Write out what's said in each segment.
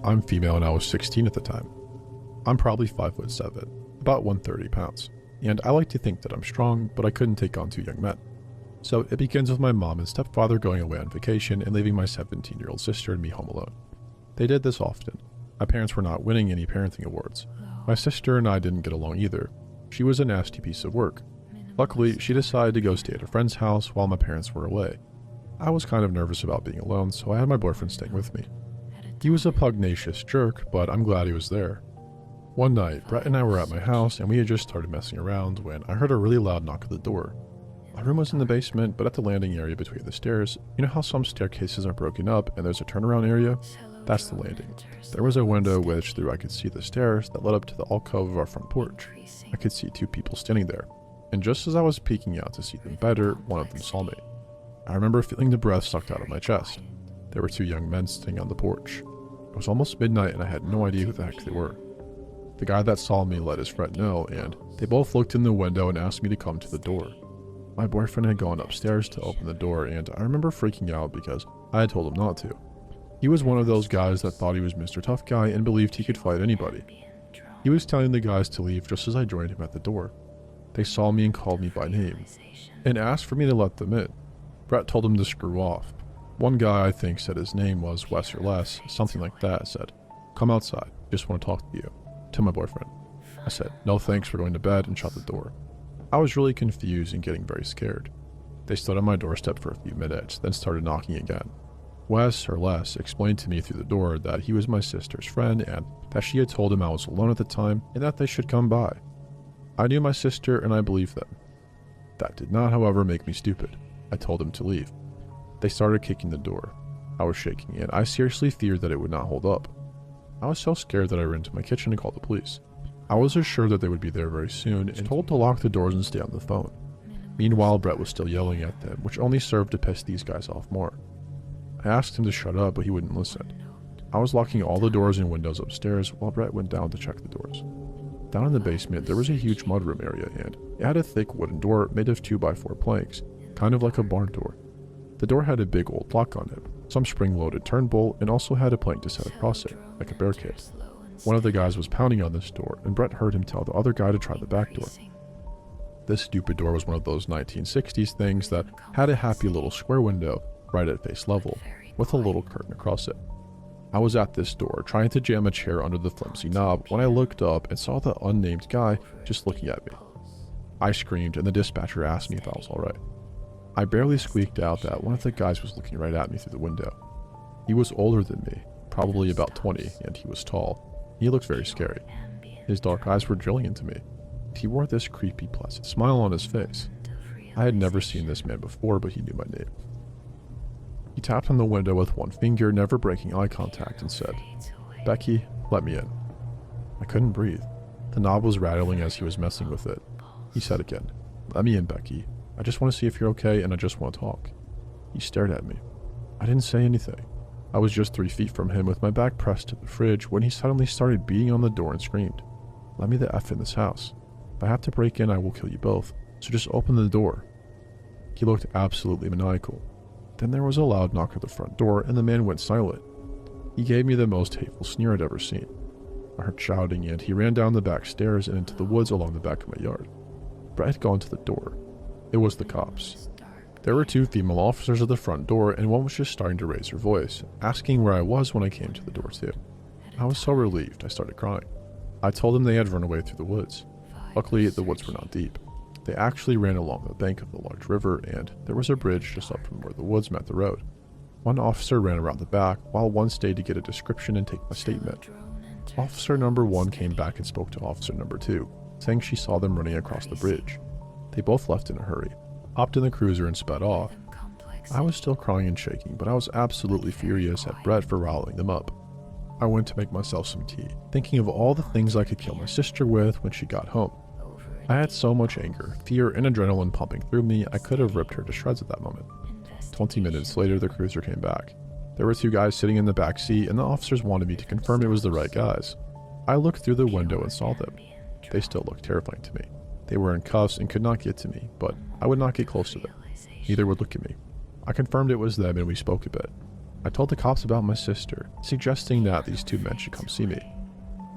I'm female and I was 16 at the time. I'm probably 5'7", about 130 pounds, and I like to think that I'm strong, but I couldn't take on two young men. So it begins with my mom and stepfather going away on vacation and leaving my 17-year-old sister and me home alone. They did this often. My parents were not winning any parenting awards. My sister and I didn't get along either. She was a nasty piece of work. Luckily, she decided to go stay at a friend's house while my parents were away. I was kind of nervous about being alone, so I had my boyfriend staying with me. He was a pugnacious jerk, but I'm glad he was there. One night, Brett and I were at my house and we had just started messing around when I heard a really loud knock at the door. My room was in the basement, but at the landing area between the stairs. You know how some staircases are broken up and there's a turnaround area? That's the landing. There was a window which through I could see the stairs that led up to the alcove of our front porch. I could see two people standing there, and just as I was peeking out to see them better, one of them saw me. I remember feeling the breath sucked out of my chest. There were two young men sitting on the porch. It was almost midnight and I had no idea who the heck they were. The guy that saw me let his friend know, and they both looked in the window and asked me to come to the door. My boyfriend had gone upstairs to open the door, and I remember freaking out because I had told him not to. He was one of those guys that thought he was Mr. Tough Guy and believed he could fight anybody. He was telling the guys to leave just as I joined him at the door. They saw me and called me by name, and asked for me to let them in. Brett told him to screw off. One guy, I think, said his name was Wes or Les, something like that, said, "Come outside, just want to talk to you," to my boyfriend. I said, "No thanks, we're going to bed," and shut the door. I was really confused and getting very scared. They stood on my doorstep for a few minutes, then started knocking again. Wes, or Les, explained to me through the door that he was my sister's friend and that she had told him I was alone at the time and that they should come by. I knew my sister and I believed them. That did not, however, make me stupid. I told them to leave. They started kicking the door. I was shaking and I seriously feared that it would not hold up. I was so scared that I ran to my kitchen and called the police. I was assured that they would be there very soon and told to lock the doors and stay on the phone. Meanwhile, Brett was still yelling at them, which only served to piss these guys off more. I asked him to shut up, but he wouldn't listen. I was locking all the doors and windows upstairs while Brett went down to check the doors. Down in the basement, there was a huge mudroom area, and it had a thick wooden door made of 2x4 planks, kind of like a barn door. The door had a big old lock on it, some spring-loaded turn bolt, and also had a plank to set across it, like a barricade. One of the guys was pounding on this door, and Brett heard him tell the other guy to try the back door. This stupid door was one of those 1960s things that had a happy little square window right at face level, with a little curtain across it. I was at this door, trying to jam a chair under the flimsy knob, when I looked up and saw the unnamed guy just looking at me. I screamed, and the dispatcher asked me if I was alright. I barely squeaked out that one of the guys was looking right at me through the window. He was older than me, probably about 20, and he was tall. He looked very scary. His dark eyes were drilling into me. He wore this creepy, placid smile on his face. I had never seen this man before, but he knew my name. He tapped on the window with one finger, never breaking eye contact, and said, "Becky, let me in." I couldn't breathe. The knob was rattling as he was messing with it. He said again, "Let me in, Becky. I just want to see if you're okay and I just want to talk." He stared at me. I didn't say anything. I was just 3 feet from him with my back pressed to the fridge when he suddenly started beating on the door and screamed, "Let me the F in this house. If I have to break in, I will kill you both, so just open the door." He looked absolutely maniacal. Then there was a loud knock at the front door and the man went silent. He gave me the most hateful sneer I'd ever seen. I heard shouting and he ran down the back stairs and into the woods along the back of my yard. Brett had gone to the door. It was the cops. There were 2 female officers at the front door and one was just starting to raise her voice, asking where I was when I came to the door too. I was so relieved I started crying. I told them they had run away through the woods. Luckily, the woods were not deep. They actually ran along the bank of the large river, and there was a bridge just up from where the woods met the road. One officer ran around the back, while one stayed to get a description and take my statement. Officer number 1 came back and spoke to officer number 2, saying she saw them running across the bridge. They both left in a hurry, hopped in the cruiser and sped off. I was still crying and shaking, but I was absolutely furious at Brett for riling them up. I went to make myself some tea, thinking of all the things I could kill my sister with when she got home. I had so much anger, fear, and adrenaline pumping through me, I could have ripped her to shreds at that moment. 20 minutes later, the cruiser came back. There were 2 guys sitting in the back seat, and the officers wanted me to confirm it was the right guys. I looked through the window and saw them. They still looked terrifying to me. They were in cuffs and could not get to me, but I would not get close to them. Neither would look at me. I confirmed it was them and we spoke a bit. I told the cops about my sister, suggesting that these two men should come see me.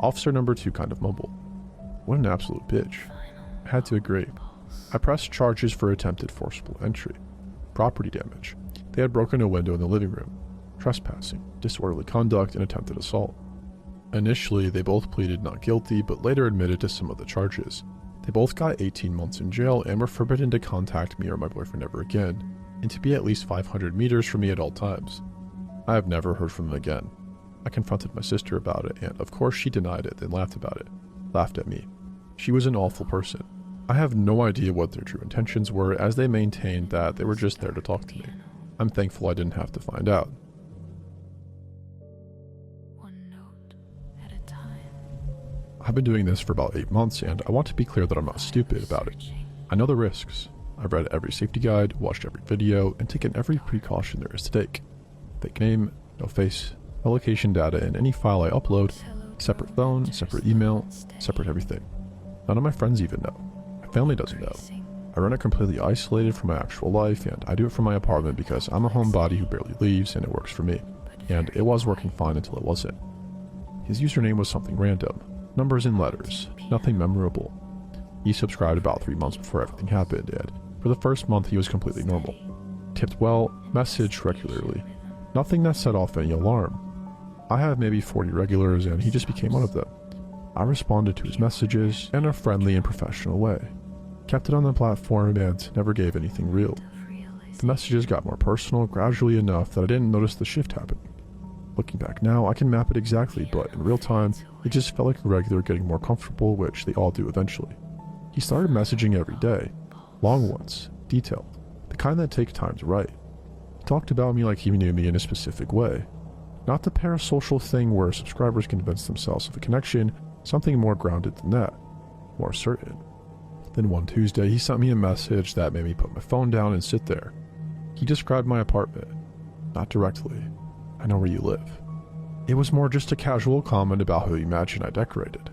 Officer number 2 kind of mumbled. What an absolute bitch. I had to agree. I pressed charges for attempted forcible entry, property damage. They had broken a window in the living room, trespassing, disorderly conduct, and attempted assault. Initially, they both pleaded not guilty, but later admitted to some of the charges. They both got 18 months in jail and were forbidden to contact me or my boyfriend ever again, and to be at least 500 meters from me at all times. I have never heard from them again. I confronted my sister about it, and of course she denied it, then laughed about it. Laughed at me. She was an awful person. I have no idea what their true intentions were, as they maintained that they were just there to talk to me. I'm thankful I didn't have to find out. I've been doing this for about 8 months, and I want to be clear that I'm not stupid about it. I know the risks. I've read every safety guide, watched every video, and taken every precaution there is to take. Fake name, no face, no location data in any file I upload, separate phone, separate email, separate everything. None of my friends even know. My family doesn't know. I run it completely isolated from my actual life, and I do it from my apartment because I'm a homebody who barely leaves, and it works for me. And it was working fine until it wasn't. His username was something random. Numbers and letters, nothing memorable. He subscribed about 3 months before everything happened, and for the first month he was completely normal. Tipped well, messaged regularly. Nothing that set off any alarm. I have maybe 40 regulars, and he just became one of them. I responded to his messages in a friendly and professional way. Kept it on the platform and never gave anything real. The messages got more personal gradually enough that I didn't notice the shift happen. Looking back now, I can map it exactly, but in real time, it just felt like a regular getting more comfortable, which they all do eventually. He started messaging every day. Long ones, detailed, the kind that take time to write. He talked about me like he knew me in a specific way. Not the parasocial thing where subscribers convince themselves of a connection, something more grounded than that, more certain. Then one Tuesday, he sent me a message that made me put my phone down and sit there. He described my apartment. Not directly. I know where you live. It was more just a casual comment about how he imagined I decorated,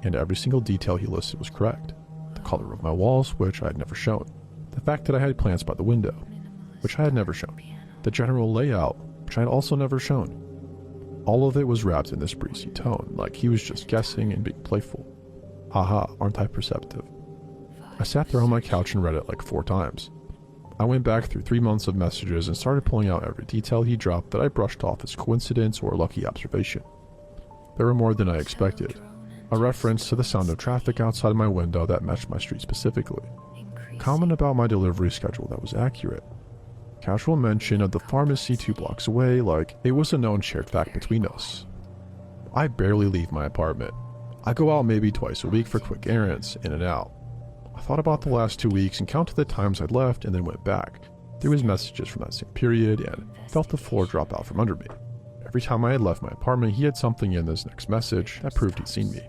and every single detail he listed was correct. The color of my walls, which I had never shown. The fact that I had plants by the window, which I had never shown. The general layout, which I had also never shown. All of it was wrapped in this breezy tone, like he was just guessing and being playful. Haha, aren't I perceptive? I sat there on my couch and read it like 4 times. I went back through 3 months of messages and started pulling out every detail he dropped that I brushed off as coincidence or lucky observation. There were more than I expected. A reference to the sound of traffic outside my window that matched my street specifically. A comment about my delivery schedule that was accurate. Casual mention of the pharmacy 2 blocks away, like it was a known shared fact between us. I barely leave my apartment. I go out maybe twice a week for quick errands, in and out. I thought about the last 2 weeks and counted the times I'd left and then went back through his messages from that same period and felt the floor drop out from under me. Every time I had left my apartment, he had something in his next message that proved he'd seen me.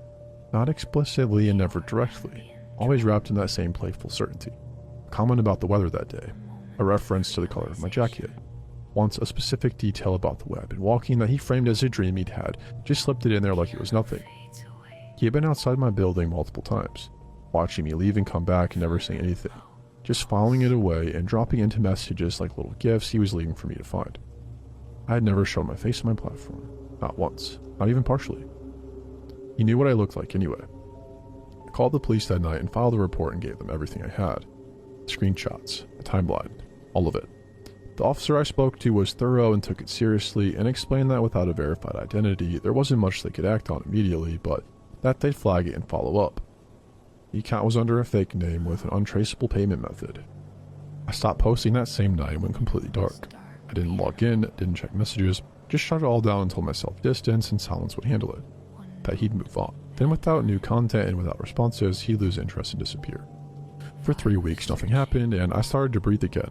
Not explicitly and never directly, always wrapped in that same playful certainty. A comment about the weather that day, a reference to the color of my jacket. Once a specific detail about the way I'd been walking that he framed as a dream he'd had, just slipped it in there like it was nothing. He had been outside my building multiple times, watching me leave and come back and never saying anything, just filing it away and dropping into messages like little gifts he was leaving for me to find. I had never shown my face on my platform, not once, not even partially. He knew what I looked like anyway. I called the police that night and filed a report and gave them everything I had. Screenshots, a timeline, all of it. The officer I spoke to was thorough and took it seriously and explained that without a verified identity, there wasn't much they could act on immediately, but that they'd flag it and follow up. The account was under a fake name with an untraceable payment method. I stopped posting that same night and went completely dark. I didn't log in, didn't check messages, just shut it all down until my self-distance and silence would handle it. That he'd move on. Then without new content and without responses, he'd lose interest and disappear. For 3 weeks nothing happened and I started to breathe again.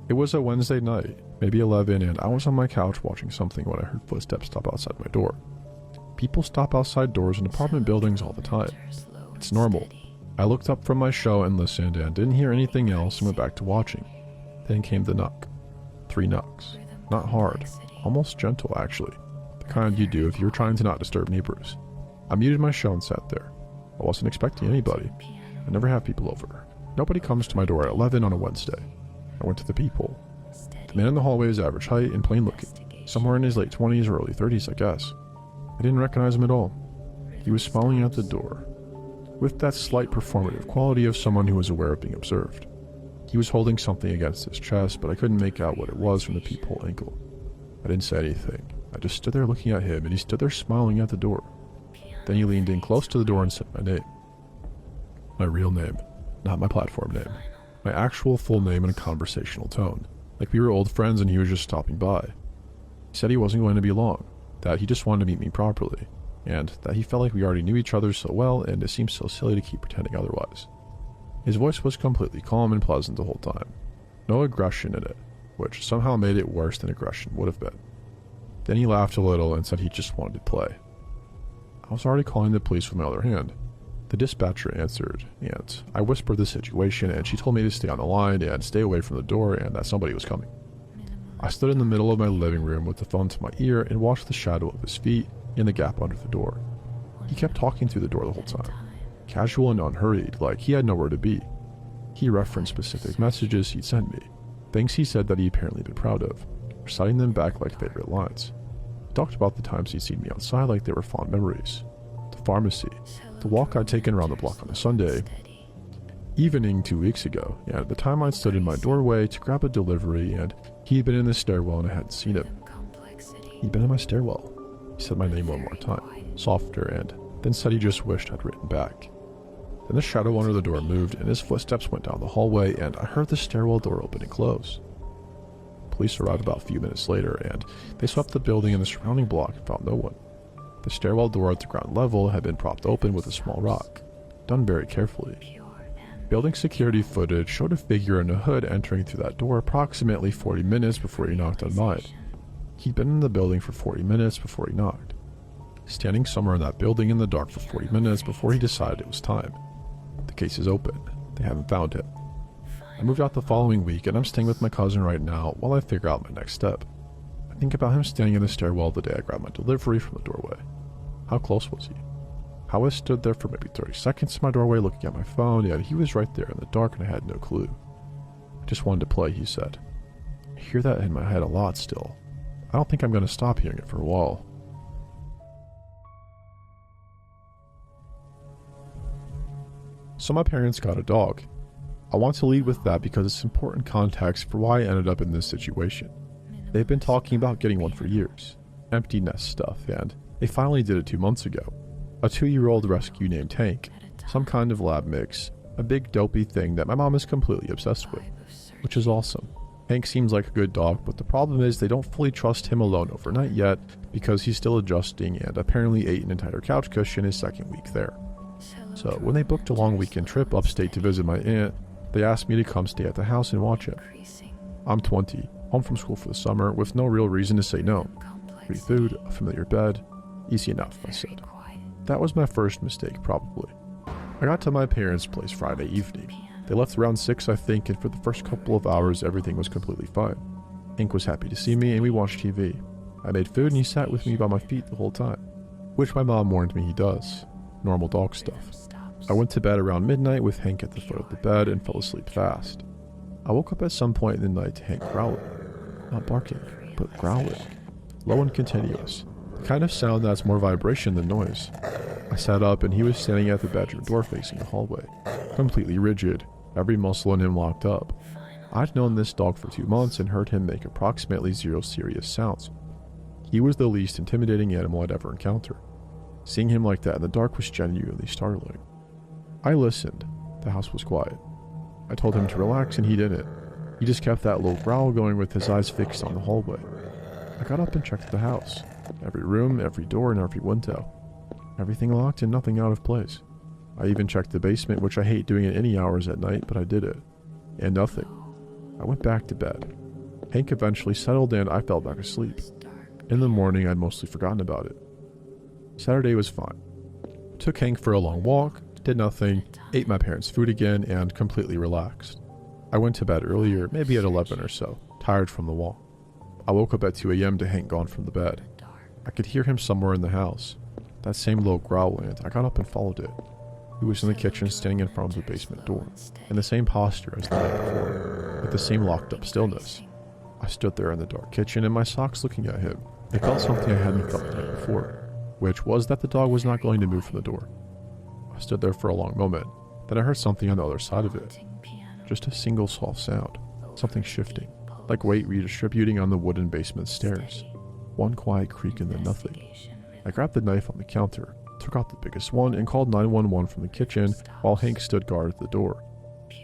It was a Wednesday night, maybe 11, and I was on my couch watching something when I heard footsteps stop outside my door. People stop outside doors in apartment buildings all the time. It's normal. I looked up from my show and listened and didn't hear anything else and went back to watching. Then came the knock. 3 knocks. Not hard. Almost gentle, actually. The kind you do if you're trying to not disturb neighbors. I muted my show and sat there. I wasn't expecting anybody. I never have people over. Nobody comes to my door at 11 on a Wednesday. I went to the people. The man in the hallway is average height and plain looking. Somewhere in his late 20s or early 30s, I guess. I didn't recognize him at all. He was smiling at the door, with that slight performative quality of someone who was aware of being observed. He was holding something against his chest, but I couldn't make out what it was from the peephole angle. I didn't say anything. I just stood there looking at him, and he stood there smiling at the door. Then he leaned in close to the door and said my name. My real name, not my platform name. My actual full name in a conversational tone, like we were old friends and he was just stopping by. He said he wasn't going to be long, that he just wanted to meet me properly, and that he felt like we already knew each other so well and it seemed so silly to keep pretending otherwise. His voice was completely calm and pleasant the whole time. No aggression in it, which somehow made it worse than aggression would have been. Then he laughed a little and said he just wanted to play. I was already calling the police with my other hand. The dispatcher answered, and I whispered the situation, and she told me to stay on the line and stay away from the door and that somebody was coming. I stood in the middle of my living room with the phone to my ear and watched the shadow of his feet in the gap under the door. He kept talking through the door the whole time, casual and unhurried, like he had nowhere to be. He referenced specific messages he'd sent me, things he said that he apparently been proud of, reciting them back like favorite lines. He talked about the times he'd seen me outside like they were fond memories, the pharmacy, the walk I'd taken around the block on a Sunday evening 2 weeks ago, and the time I'd stood in my doorway to grab a delivery and he'd been in the stairwell and I hadn't seen him. He'd been in my stairwell. He said my name one more time, softer, and then said he just wished I'd written back. Then the shadow under the door moved and his footsteps went down the hallway and I heard the stairwell door open and close. Police arrived about a few minutes later and they swept the building and the surrounding block and found no one. The stairwell door at the ground level had been propped open with a small rock, done very carefully. Building security footage showed a figure in a hood entering through that door approximately 40 minutes before he knocked on mine. He'd been in the building for 40 minutes before he knocked, standing somewhere in that building in the dark for 40 minutes before he decided it was time. The case is open. They haven't found him. I moved out the following week and I'm staying with my cousin right now while I figure out my next step. I think about him standing in the stairwell the day I grabbed my delivery from the doorway. How close was he? How I stood there for maybe 30 seconds in my doorway looking at my phone, and he was right there in the dark and I had no clue. I just wanted to play, he said. I hear that in my head a lot still. I don't think I'm going to stop hearing it for a while. So my parents got a dog. I want to lead with that because it's important context for why I ended up in this situation. They've been talking about getting one for years. Empty nest stuff, and they finally did it 2 months ago. A 2-year-old rescue named Tank, some kind of lab mix, a big dopey thing that my mom is completely obsessed with, which is awesome. Hank seems like a good dog, but the problem is they don't fully trust him alone overnight yet because he's still adjusting and apparently ate an entire couch cushion his second week there. So when they booked a long weekend trip upstate to visit my aunt, they asked me to come stay at the house and watch him. I'm 20, home from school for the summer with no real reason to say no. Free food, a familiar bed, easy enough, I said. That was my first mistake, probably. I got to my parents' place Friday evening. They left around 6, I think, and for the first couple of hours, everything was completely fine. Hank was happy to see me, and we watched TV. I made food, and he sat with me by my feet the whole time, which my mom warned me he does. Normal dog stuff. I went to bed around midnight with Hank at the foot of the bed and fell asleep fast. I woke up at some point in the night to Hank growling. Not barking, but growling. Low and continuous. The kind of sound that's more vibration than noise. I sat up and he was standing at the bedroom door facing the hallway, completely rigid, every muscle in him locked up. I'd known this dog for 2 months and heard him make approximately 0 serious sounds. He was the least intimidating animal I'd ever encountered. Seeing him like that in the dark was genuinely startling. I listened. The house was quiet. I told him to relax and he didn't. He just kept that low growl going with his eyes fixed on the hallway. I got up and checked the house. Every room, every door, and every window. Everything locked and nothing out of place. I even checked the basement, which I hate doing at any hours at night, but I did it. And nothing. I went back to bed. Hank eventually settled and I fell back asleep. In the morning, I'd mostly forgotten about it. Saturday was fine. Took Hank for a long walk, did nothing, ate my parents' food again, and completely relaxed. I went to bed earlier, maybe at 11 or so, tired from the walk. I woke up at 2 a.m. to Hank gone from the bed. I could hear him somewhere in the house. That same low growl, and I got up and followed it. He was in the kitchen standing in front of the basement door, in the same posture as the night before, with the same locked up stillness. I stood there in the dark kitchen in my socks looking at him. I felt something I hadn't felt the night before, which was that the dog was not going to move from the door. I stood there for a long moment, then I heard something on the other side of it. Just a single soft sound, something shifting, like weight redistributing on the wooden basement stairs. One quiet creak and then nothing. I grabbed the knife on the counter, took out the biggest one, and called 911 from the kitchen while Hank stood guard at the door.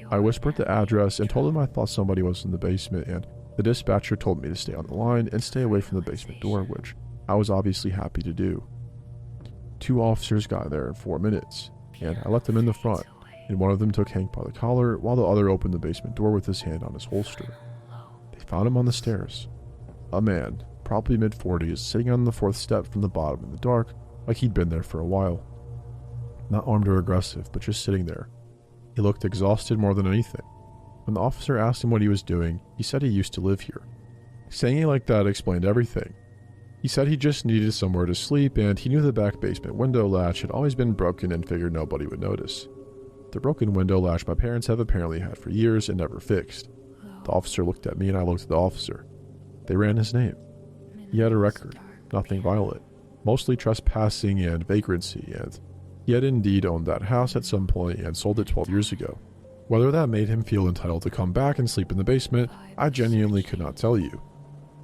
I whispered the address and told him I thought somebody was in the basement, and the dispatcher told me to stay on the line and stay away from the basement door, which I was obviously happy to do. 2 officers got there in 4 minutes, and I let them in the front, and one of them took Hank by the collar while the other opened the basement door with his hand on his holster. They found him on the stairs. A man, probably mid-40s, sitting on the 4th step from the bottom in the dark, like he'd been there for a while. Not armed or aggressive, but just sitting there. He looked exhausted more than anything. When the officer asked him what he was doing, he said he used to live here. Saying it like that explained everything. He said he just needed somewhere to sleep, and he knew the back basement window latch had always been broken and figured nobody would notice. The broken window latch my parents have apparently had for years and never fixed. The officer looked at me and I looked at the officer. They ran his name. He had a record, nothing violent, mostly trespassing and vagrancy, and he had indeed owned that house at some point and sold it 12 years ago. Whether that made him feel entitled to come back and sleep in the basement, I genuinely could not tell you.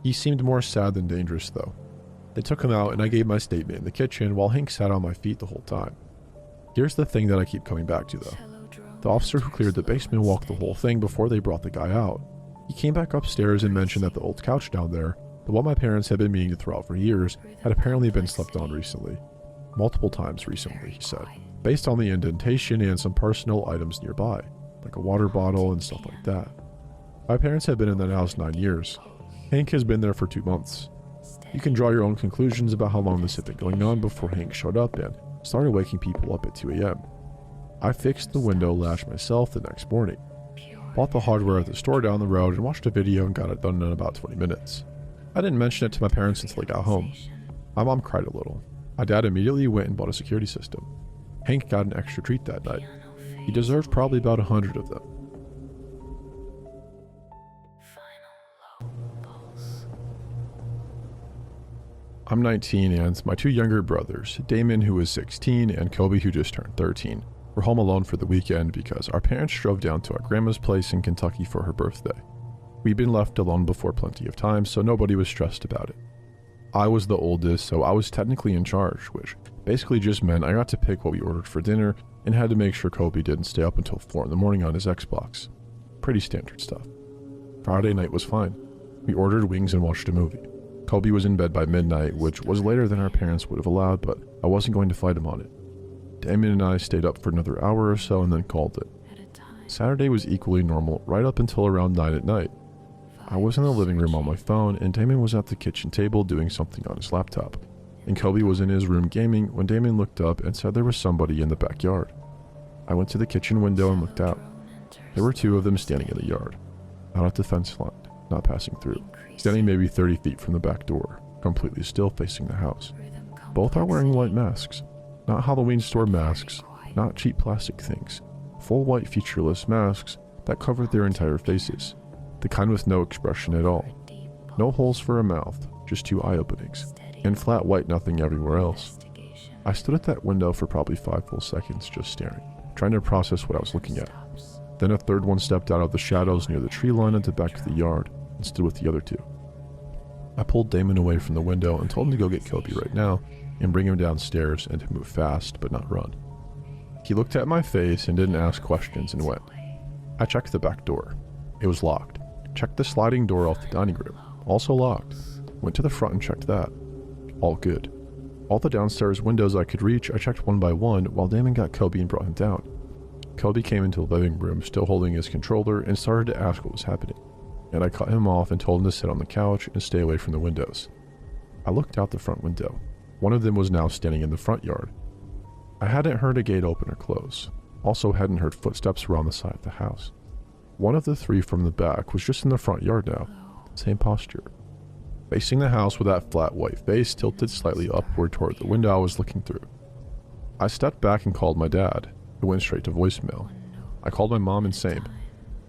He seemed more sad than dangerous though. They took him out and I gave my statement in the kitchen while Hank sat on my feet the whole time. Here's the thing that I keep coming back to though. The officer who cleared the basement walked the whole thing before they brought the guy out. He came back upstairs and mentioned that the old couch down there, the one my parents had been meaning to throw out for years, had apparently been slept on recently. Multiple times recently, he said, based on the indentation and some personal items nearby, like a water bottle and stuff like that. My parents had been in that house 9 years. Hank has been there for 2 months. You can draw your own conclusions about how long this had been going on before Hank showed up and started waking people up at 2 a.m. I fixed the window latch myself the next morning, bought the hardware at the store down the road and watched a video and got it done in about 20 minutes. I didn't mention it to my parents until I got home. My mom cried a little. My dad immediately went and bought a security system. Hank got an extra treat that night. He deserved probably about 100 of them. I'm 19 and my 2 younger brothers, Damon who is 16 and Kobe who just turned 13, were home alone for the weekend because our parents drove down to our grandma's place in Kentucky for her birthday. We'd been left alone before plenty of times, so nobody was stressed about it. I was the oldest, so I was technically in charge, which basically just meant I got to pick what we ordered for dinner and had to make sure Kobe didn't stay up until 4 in the morning on his Xbox. Pretty standard stuff. Friday night was fine. We ordered wings and watched a movie. Kobe was in bed by midnight, which was later than our parents would have allowed, but I wasn't going to fight him on it. Damon and I stayed up for another hour or so and then called it. Saturday was equally normal right up until around 9 at night. I was in the living room on my phone and Damon was at the kitchen table doing something on his laptop, and Kobe was in his room gaming when Damon looked up and said there was somebody in the backyard. I went to the kitchen window and looked out. There were 2 of them standing in the yard, not at the fence line, not passing through, standing maybe 30 feet from the back door, completely still facing the house. Both are wearing white masks, not Halloween store masks, not cheap plastic things, full white featureless masks that covered their entire faces, the kind with no expression at all. No holes for a mouth, just 2 eye openings, and flat white nothing everywhere else. I stood at that window for probably 5 full seconds just staring, trying to process what I was looking at. Then a third one stepped out of the shadows near the tree line and back to the yard and stood with the other 2. I pulled Damon away from the window and told him to go get Kobe right now and bring him downstairs and to move fast but not run. He looked at my face and didn't ask questions and went. I checked the back door. It was locked. Checked the sliding door off the dining room. Also locked. Went to the front and checked that. All good. All the downstairs windows I could reach I checked one by one while Damon got Kobe and brought him down. Kobe came into the living room still holding his controller and started to ask what was happening, and I cut him off and told him to sit on the couch and stay away from the windows. I looked out the front window. One of them was now standing in the front yard. I hadn't heard a gate open or close. Also hadn't heard footsteps around the side of the house. One of the 3 from the back was just in the front yard now, same posture, facing the house with that flat white face tilted slightly upward toward the window I was looking through. I stepped back and called my dad. It went straight to voicemail. I called my mom and same.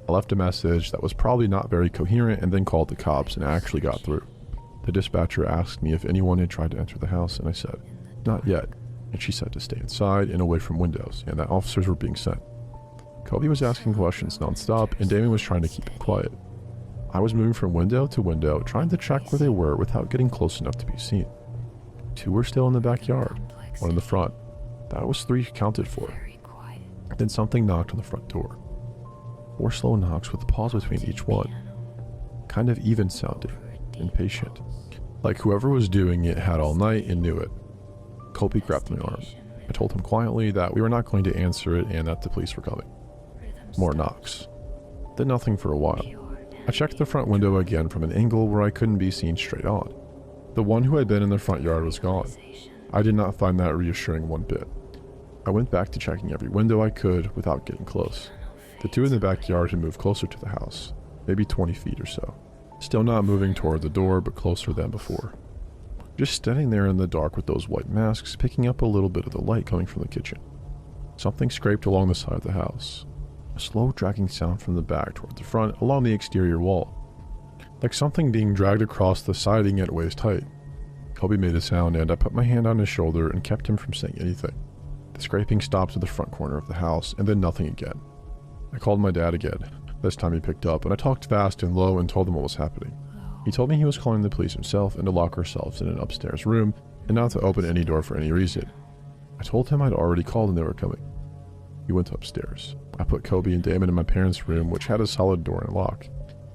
I left a message that was probably not very coherent and then called the cops and actually got through. The dispatcher asked me if anyone had tried to enter the house, and I said, not yet, and she said to stay inside and away from windows, and that officers were being sent. Kobe was asking questions nonstop, and Damon was trying to keep him quiet. I was moving from window to window, trying to check where they were without getting close enough to be seen. 2 were still in the backyard, 1 in the front. That was 3 accounted for. Then something knocked on the front door. 4 slow knocks with a pause between each one. Kind of even sounding, impatient. Like whoever was doing it had all night and knew it. Kobe grabbed my arm. I told him quietly that we were not going to answer it and that the police were coming. More knocks. Then nothing for a while. I checked the front window again from an angle where I couldn't be seen straight on. The one who had been in the front yard was gone. I did not find that reassuring one bit. I went back to checking every window I could without getting close. The 2 in the backyard had moved closer to the house, maybe 20 feet or so. Still not moving toward the door, but closer than before. Just standing there in the dark with those white masks, picking up a little bit of the light coming from the kitchen. Something scraped along the side of the house. A slow dragging sound from the back toward the front along the exterior wall. Like something being dragged across the siding at waist height. Kobe made a sound and I put my hand on his shoulder and kept him from saying anything. The scraping stopped at the front corner of the house and then nothing again. I called my dad again. This time he picked up and I talked fast and low and told him what was happening. He told me he was calling the police himself and to lock ourselves in an upstairs room and not to open any door for any reason. I told him I'd already called and they were coming. He went upstairs. I put Kobe and Damon in my parents' room, which had a solid door and lock,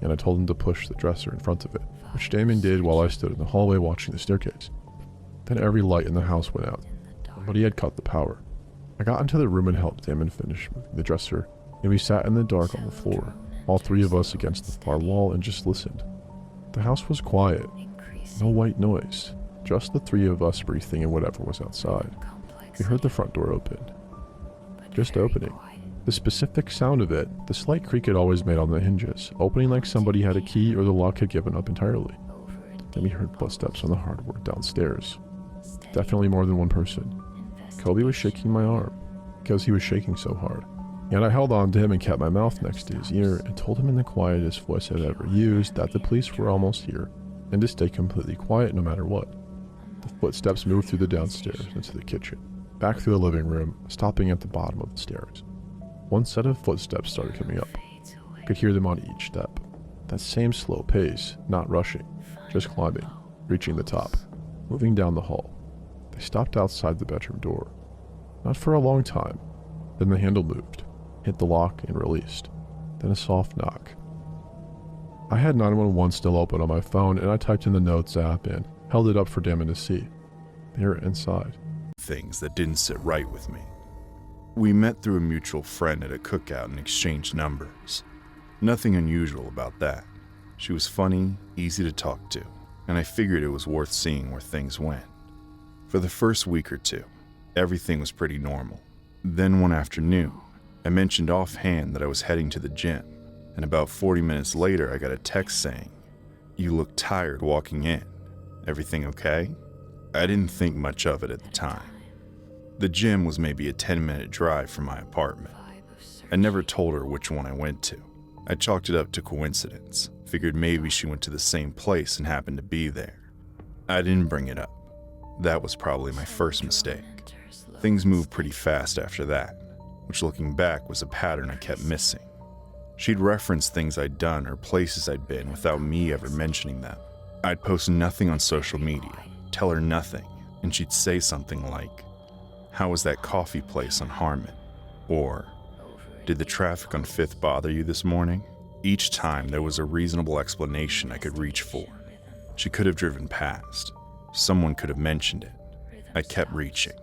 and I told him to push the dresser in front of it, which Damon did while I stood in the hallway watching the staircase. Then every light in the house went out, but he had cut the power. I got into the room and helped Damon finish moving the dresser, and we sat in the dark on the floor, all 3 of us against the far wall, and just listened. The house was quiet, no white noise, just the 3 of us breathing in whatever was outside. We heard the front door open. Just opening. The specific sound of it, the slight creak it always made on the hinges, opening like somebody had a key or the lock had given up entirely. Then we heard footsteps on the hardwood downstairs. Definitely more than one person. Kobe was shaking my arm, because he was shaking so hard. And I held on to him and kept my mouth next to his ear and told him in the quietest voice I'd ever used that the police were almost here, and to stay completely quiet no matter what. The footsteps moved through the downstairs into the kitchen, back through the living room, stopping at the bottom of the stairs. One set of footsteps started coming up. I could hear them on each step. That same slow pace, not rushing, just climbing, reaching the top, moving down the hall. They stopped outside the bedroom door. Not for a long time. Then the handle moved, hit the lock and released. Then a soft knock. I had 911 still open on my phone and I typed in the notes app and held it up for Damon to see. They were inside. Things that didn't sit right with me. We met through a mutual friend at a cookout and exchanged numbers. Nothing unusual about that. She was funny, easy to talk to, and I figured it was worth seeing where things went. For the first week or 2, everything was pretty normal. Then one afternoon, I mentioned offhand that I was heading to the gym, and about 40 minutes later I got a text saying, "You look tired walking in. Everything okay?" I didn't think much of it at the time. The gym was maybe a 10-minute drive from my apartment. I never told her which one I went to. I chalked it up to coincidence, figured maybe she went to the same place and happened to be there. I didn't bring it up. That was probably my first mistake. Things moved pretty fast after that, which looking back was a pattern I kept missing. She'd reference things I'd done or places I'd been without me ever mentioning them. I'd post nothing on social media, tell her nothing, and she'd say something like, "How was that coffee place on Harmon?" Or, "Did the traffic on 5th bother you this morning?" Each time there was a reasonable explanation I could reach for. She could have driven past. Someone could have mentioned it. I kept reaching.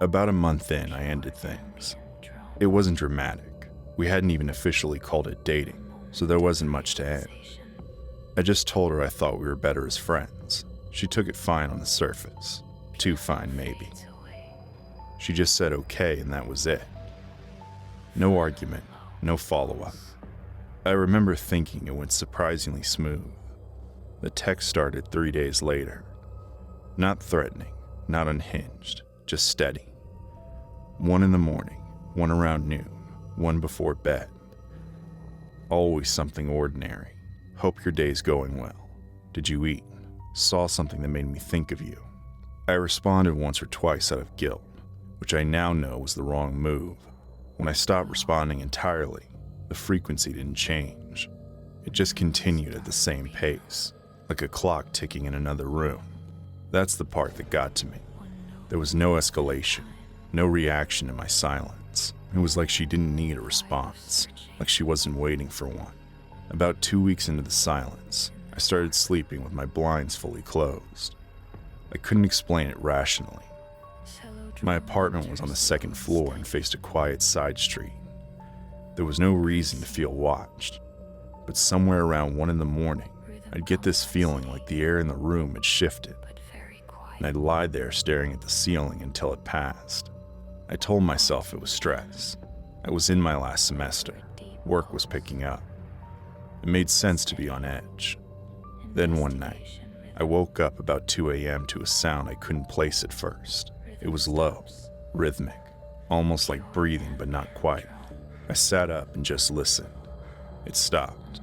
About a month in, I ended things. It wasn't dramatic. We hadn't even officially called it dating, so there wasn't much to end. I just told her I thought we were better as friends. She took it fine on the surface. Too fine, maybe. She just said okay, and that was it. No argument, no follow-up. I remember thinking it went surprisingly smooth. The text started 3 days later. Not threatening, not unhinged, just steady. 1 in the morning, 1 around noon, 1 before bed. Always something ordinary. Hope your day's going well. Did you eat? Saw something that made me think of you. I responded once or twice out of guilt, which I now know was the wrong move. When I stopped responding entirely, the frequency didn't change. It just continued at the same pace, like a clock ticking in another room. That's the part that got to me. There was no escalation, no reaction to my silence. It was like she didn't need a response, like she wasn't waiting for one. About 2 weeks into the silence, I started sleeping with my blinds fully closed. I couldn't explain it rationally. My apartment was on the second floor and faced a quiet side street. There was no reason to feel watched, but somewhere around 1 a.m, I'd get this feeling like the air in the room had shifted, and I'd lie there staring at the ceiling until it passed. I told myself it was stress. I was in my last semester. Work was picking up. It made sense to be on edge. Then one night, I woke up about 2 a.m. to a sound I couldn't place at first. It was low, rhythmic, almost like breathing but not quite. I sat up and just listened. It stopped.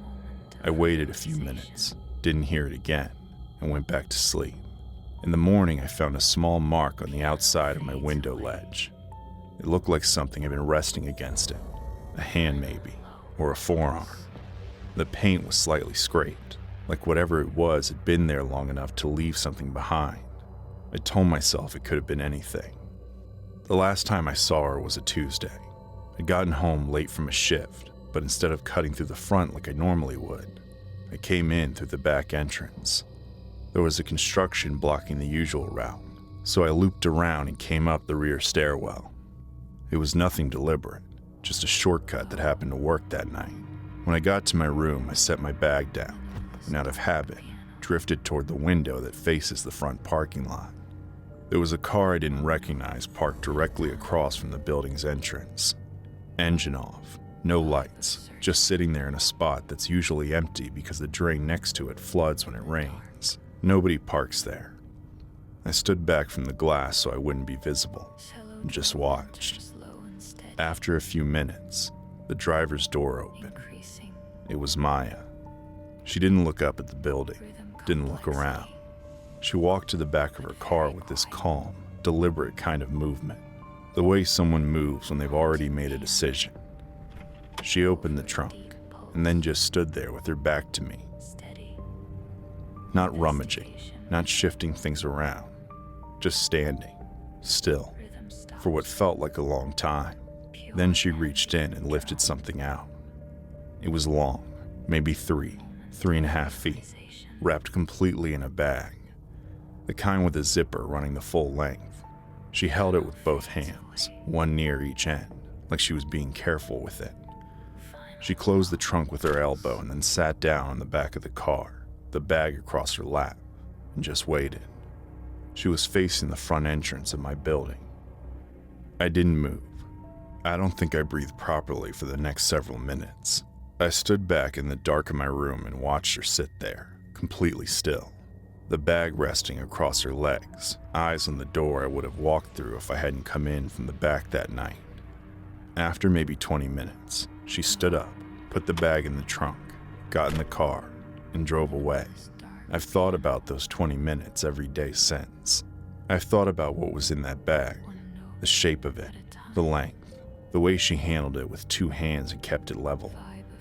I waited a few minutes, didn't hear it again, and went back to sleep. In the morning, I found a small mark on the outside of my window ledge. It looked like something had been resting against it. A hand maybe, or a forearm. The paint was slightly scraped, like whatever it was had been there long enough to leave something behind. I told myself it could have been anything. The last time I saw her was a Tuesday. I'd gotten home late from a shift, but instead of cutting through the front like I normally would, I came in through the back entrance. There was a construction blocking the usual route, so I looped around and came up the rear stairwell. It was nothing deliberate, just a shortcut that happened to work that night. When I got to my room, I set my bag down, and out of habit, drifted toward the window that faces the front parking lot. There was a car I didn't recognize parked directly across from the building's entrance. Engine off, no lights, just sitting there in a spot that's usually empty because the drain next to it floods when it rains. Nobody parks there. I stood back from the glass so I wouldn't be visible, and just watched. After a few minutes, the driver's door opened. It was Maya. She didn't look up at the building, didn't look around. She walked to the back of her car with this calm, deliberate kind of movement, the way someone moves when they've already made a decision. She opened the trunk, and then just stood there with her back to me. Not rummaging, not shifting things around, just standing, still, for what felt like a long time. Then she reached in and lifted something out. It was long, maybe 3.5 feet, wrapped completely in a bag. The kind with a zipper running the full length. She held it with both hands, one near each end, like she was being careful with it. She closed the trunk with her elbow and then sat down on the back of the car, the bag across her lap, and just waited. She was facing the front entrance of my building. I didn't move. I don't think I breathed properly for the next several minutes. I stood back in the dark of my room and watched her sit there, completely still. The bag resting across her legs, eyes on the door I would have walked through if I hadn't come in from the back that night. After maybe 20 minutes, she stood up, put the bag in the trunk, got in the car, and drove away. I've thought about those 20 minutes every day since. I've thought about what was in that bag, the shape of it, the length, the way she handled it with 2 hands and kept it level,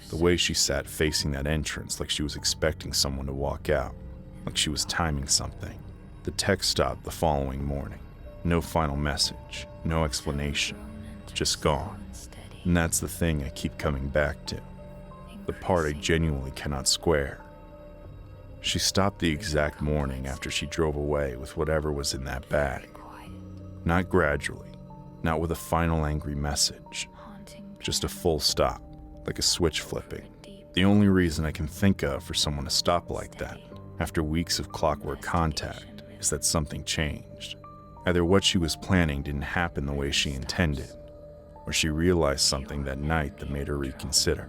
the way she sat facing that entrance like she was expecting someone to walk out, like she was timing something. The text stopped the following morning. No final message, no explanation, just gone. And that's the thing I keep coming back to, the part I genuinely cannot square. She stopped the exact morning after she drove away with whatever was in that bag. Not gradually, not with a final angry message, just a full stop, like a switch flipping. The only reason I can think of for someone to stop like that, after weeks of clockwork contact, is that something changed. Either what she was planning didn't happen the way she intended, or she realized something that night that made her reconsider.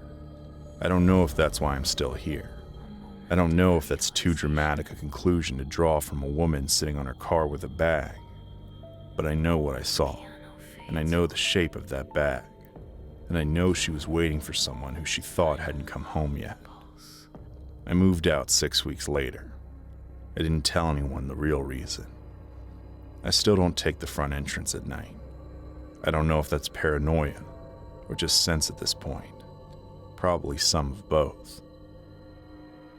I don't know if that's why I'm still here. I don't know if that's too dramatic a conclusion to draw from a woman sitting on her car with a bag, but I know what I saw, and I know the shape of that bag, and I know she was waiting for someone who she thought hadn't come home yet. I moved out 6 weeks later. I didn't tell anyone the real reason. I still don't take the front entrance at night. I don't know if that's paranoia or just sense at this point. Probably some of both.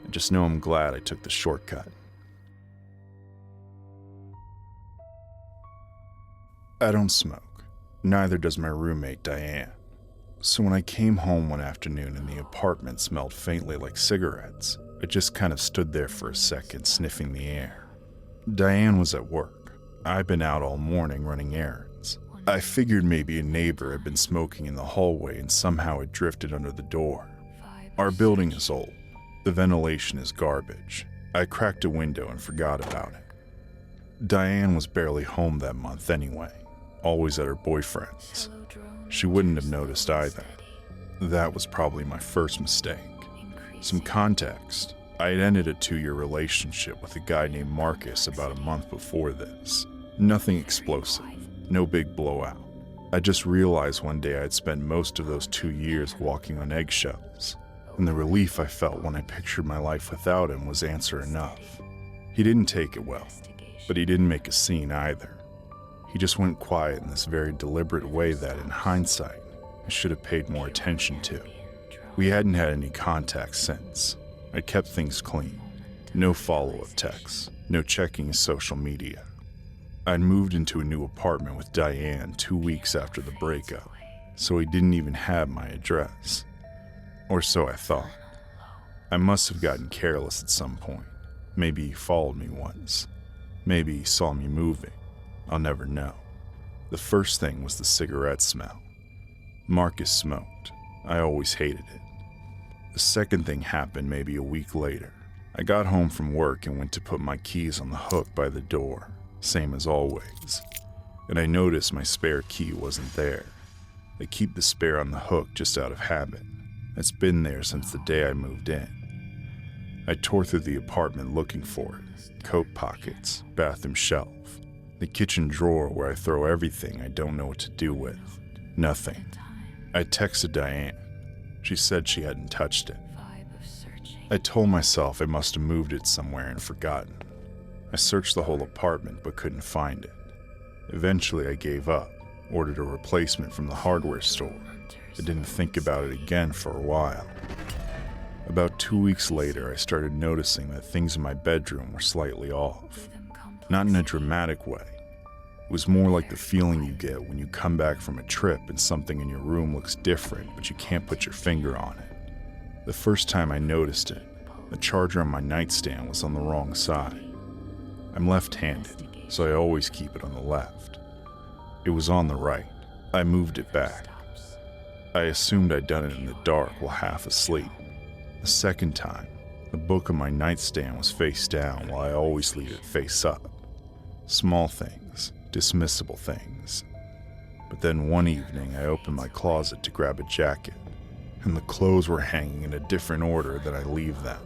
I just know I'm glad I took the shortcut. I don't smoke. Neither does my roommate, Diane. So when I came home one afternoon and the apartment smelled faintly like cigarettes, I just kind of stood there for a second, sniffing the air. Diane was at work. I'd been out all morning running errands. I figured maybe a neighbor had been smoking in the hallway and somehow it drifted under the door. Our building is old. The ventilation is garbage. I cracked a window and forgot about it. Diane was barely home that month anyway, always at her boyfriend's. She wouldn't have noticed either. That was probably my first mistake. Some context. I had ended a 2-year relationship with a guy named Marcus about a month before this. Nothing explosive, no big blowout. I just realized one day I'd spent most of those 2 years walking on eggshells, and the relief I felt when I pictured my life without him was answer enough. He didn't take it well, but he didn't make a scene either. He just went quiet in this very deliberate way that, in hindsight, I should have paid more attention to. We hadn't had any contact since. I kept things clean. No follow-up texts, no checking his social media. I'd moved into a new apartment with Diane 2 weeks after the breakup, so he didn't even have my address. Or so I thought. I must have gotten careless at some point. Maybe he followed me once. Maybe he saw me moving. I'll never know. The first thing was the cigarette smell. Marcus smoked. I always hated it. The second thing happened maybe a week later. I got home from work and went to put my keys on the hook by the door, same as always. And I noticed my spare key wasn't there. I keep the spare on the hook just out of habit. It's been there since the day I moved in. I tore through the apartment looking for it. Coat pockets, bathroom shelf, the kitchen drawer where I throw everything I don't know what to do with. Nothing. I texted Diane. She said she hadn't touched it. I told myself I must have moved it somewhere and forgotten. I searched the whole apartment but couldn't find it. Eventually I gave up, ordered a replacement from the hardware store. I didn't think about it again for a while. About 2 weeks later, I started noticing that things in my bedroom were slightly off. Not in a dramatic way. It was more like the feeling you get when you come back from a trip and something in your room looks different, but you can't put your finger on it. The first time I noticed it, the charger on my nightstand was on the wrong side. I'm left-handed, so I always keep it on the left. It was on the right. I moved it back. I assumed I'd done it in the dark while half asleep. The second time, the book on my nightstand was face down while I always leave it face up. Small things, dismissible things. But then one evening I opened my closet to grab a jacket, and the clothes were hanging in a different order than I leave them.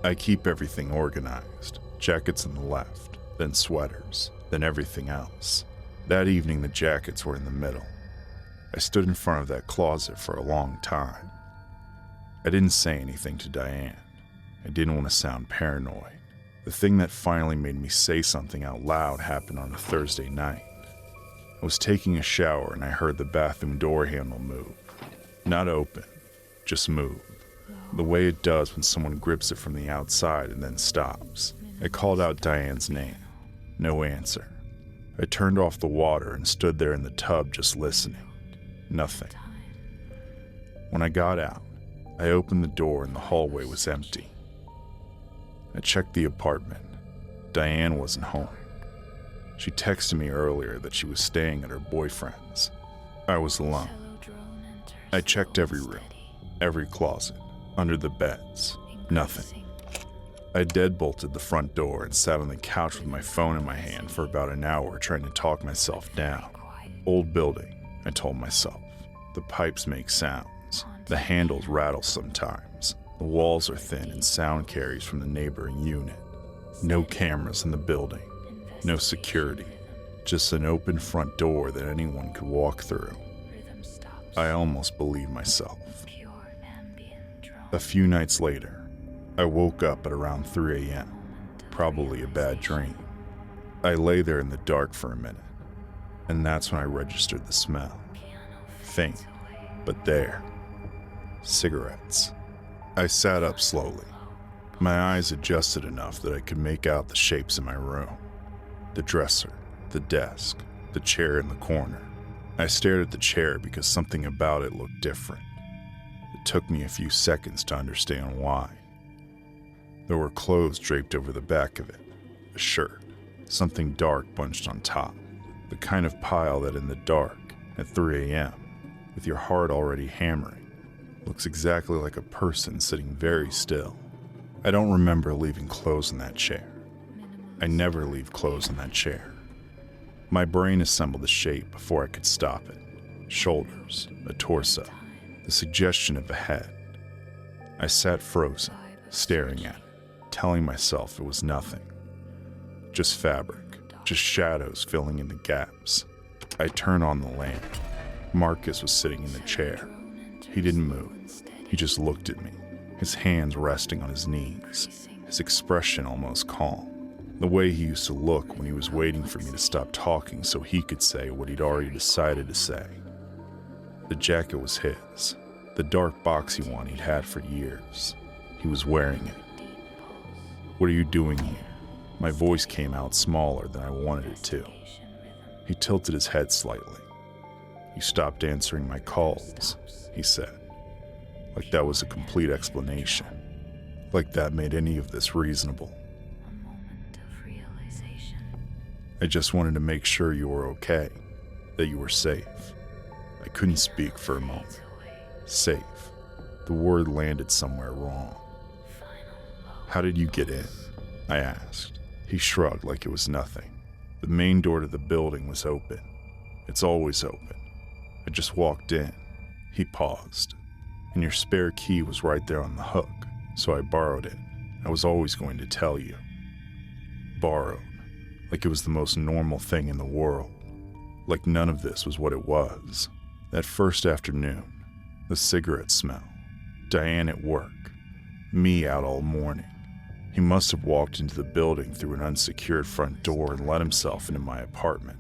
I keep everything organized, jackets on the left, then sweaters, then everything else. That evening the jackets were in the middle. I stood in front of that closet for a long time. I didn't say anything to Diane. I didn't want to sound paranoid. The thing that finally made me say something out loud happened on a Thursday night. I was taking a shower and I heard the bathroom door handle move. Not open, just move. The way it does when someone grips it from the outside and then stops. I called out Diane's name. No answer. I turned off the water and stood there in the tub just listening. Nothing. When I got out, I opened the door and the hallway was empty. I checked the apartment. Diane wasn't home. She texted me earlier that she was staying at her boyfriend's. I was alone. I checked every room, every closet, under the beds. Nothing. I deadbolted the front door and sat on the couch with my phone in my hand for about an hour trying to talk myself down. Old building, I told myself. The pipes make sounds. The handles rattle sometimes. The walls are thin and sound carries from the neighboring unit. No cameras in the building. No security. Just an open front door that anyone could walk through. I almost believed myself. A few nights later, I woke up at around 3 a.m., probably a bad dream. I lay there in the dark for a minute, and that's when I registered the smell. Faint, but there. Cigarettes. I sat up slowly. My eyes adjusted enough that I could make out the shapes in my room. The dresser, the desk, the chair in the corner. I stared at the chair because something about it looked different. It took me a few seconds to understand why. There were clothes draped over the back of it, a shirt, something dark bunched on top, the kind of pile that in the dark, at 3 a.m., with your heart already hammering, looks exactly like a person sitting very still. I don't remember leaving clothes in that chair. I never leave clothes in that chair. My brain assembled the shape before I could stop it. Shoulders, a torso, the suggestion of a head. I sat frozen, staring at it, telling myself it was nothing. Just fabric, just shadows filling in the gaps. I turned on the lamp. Marcus was sitting in the chair. He didn't move. He just looked at me, his hands resting on his knees, his expression almost calm. The way he used to look when he was waiting for me to stop talking so he could say what he'd already decided to say. The jacket was his, the dark boxy one he'd had for years. He was wearing it. "What are you doing here?" My voice came out smaller than I wanted it to. He tilted his head slightly. "You stopped answering my calls," he said. Like that was a complete explanation. Like that made any of this reasonable. "I just wanted to make sure you were okay, that you were safe." I couldn't speak for a moment. Safe. The word landed somewhere wrong. "How did you get in?" I asked. He shrugged like it was nothing. "The main door to the building was open. It's always open. I just walked in." He paused. "And your spare key was right there on the hook, so I borrowed it. I was always going to tell you." Borrowed. Like it was the most normal thing in the world. Like none of this was what it was. That first afternoon, the cigarette smell, Diane at work, me out all morning. He must have walked into the building through an unsecured front door and let himself into my apartment.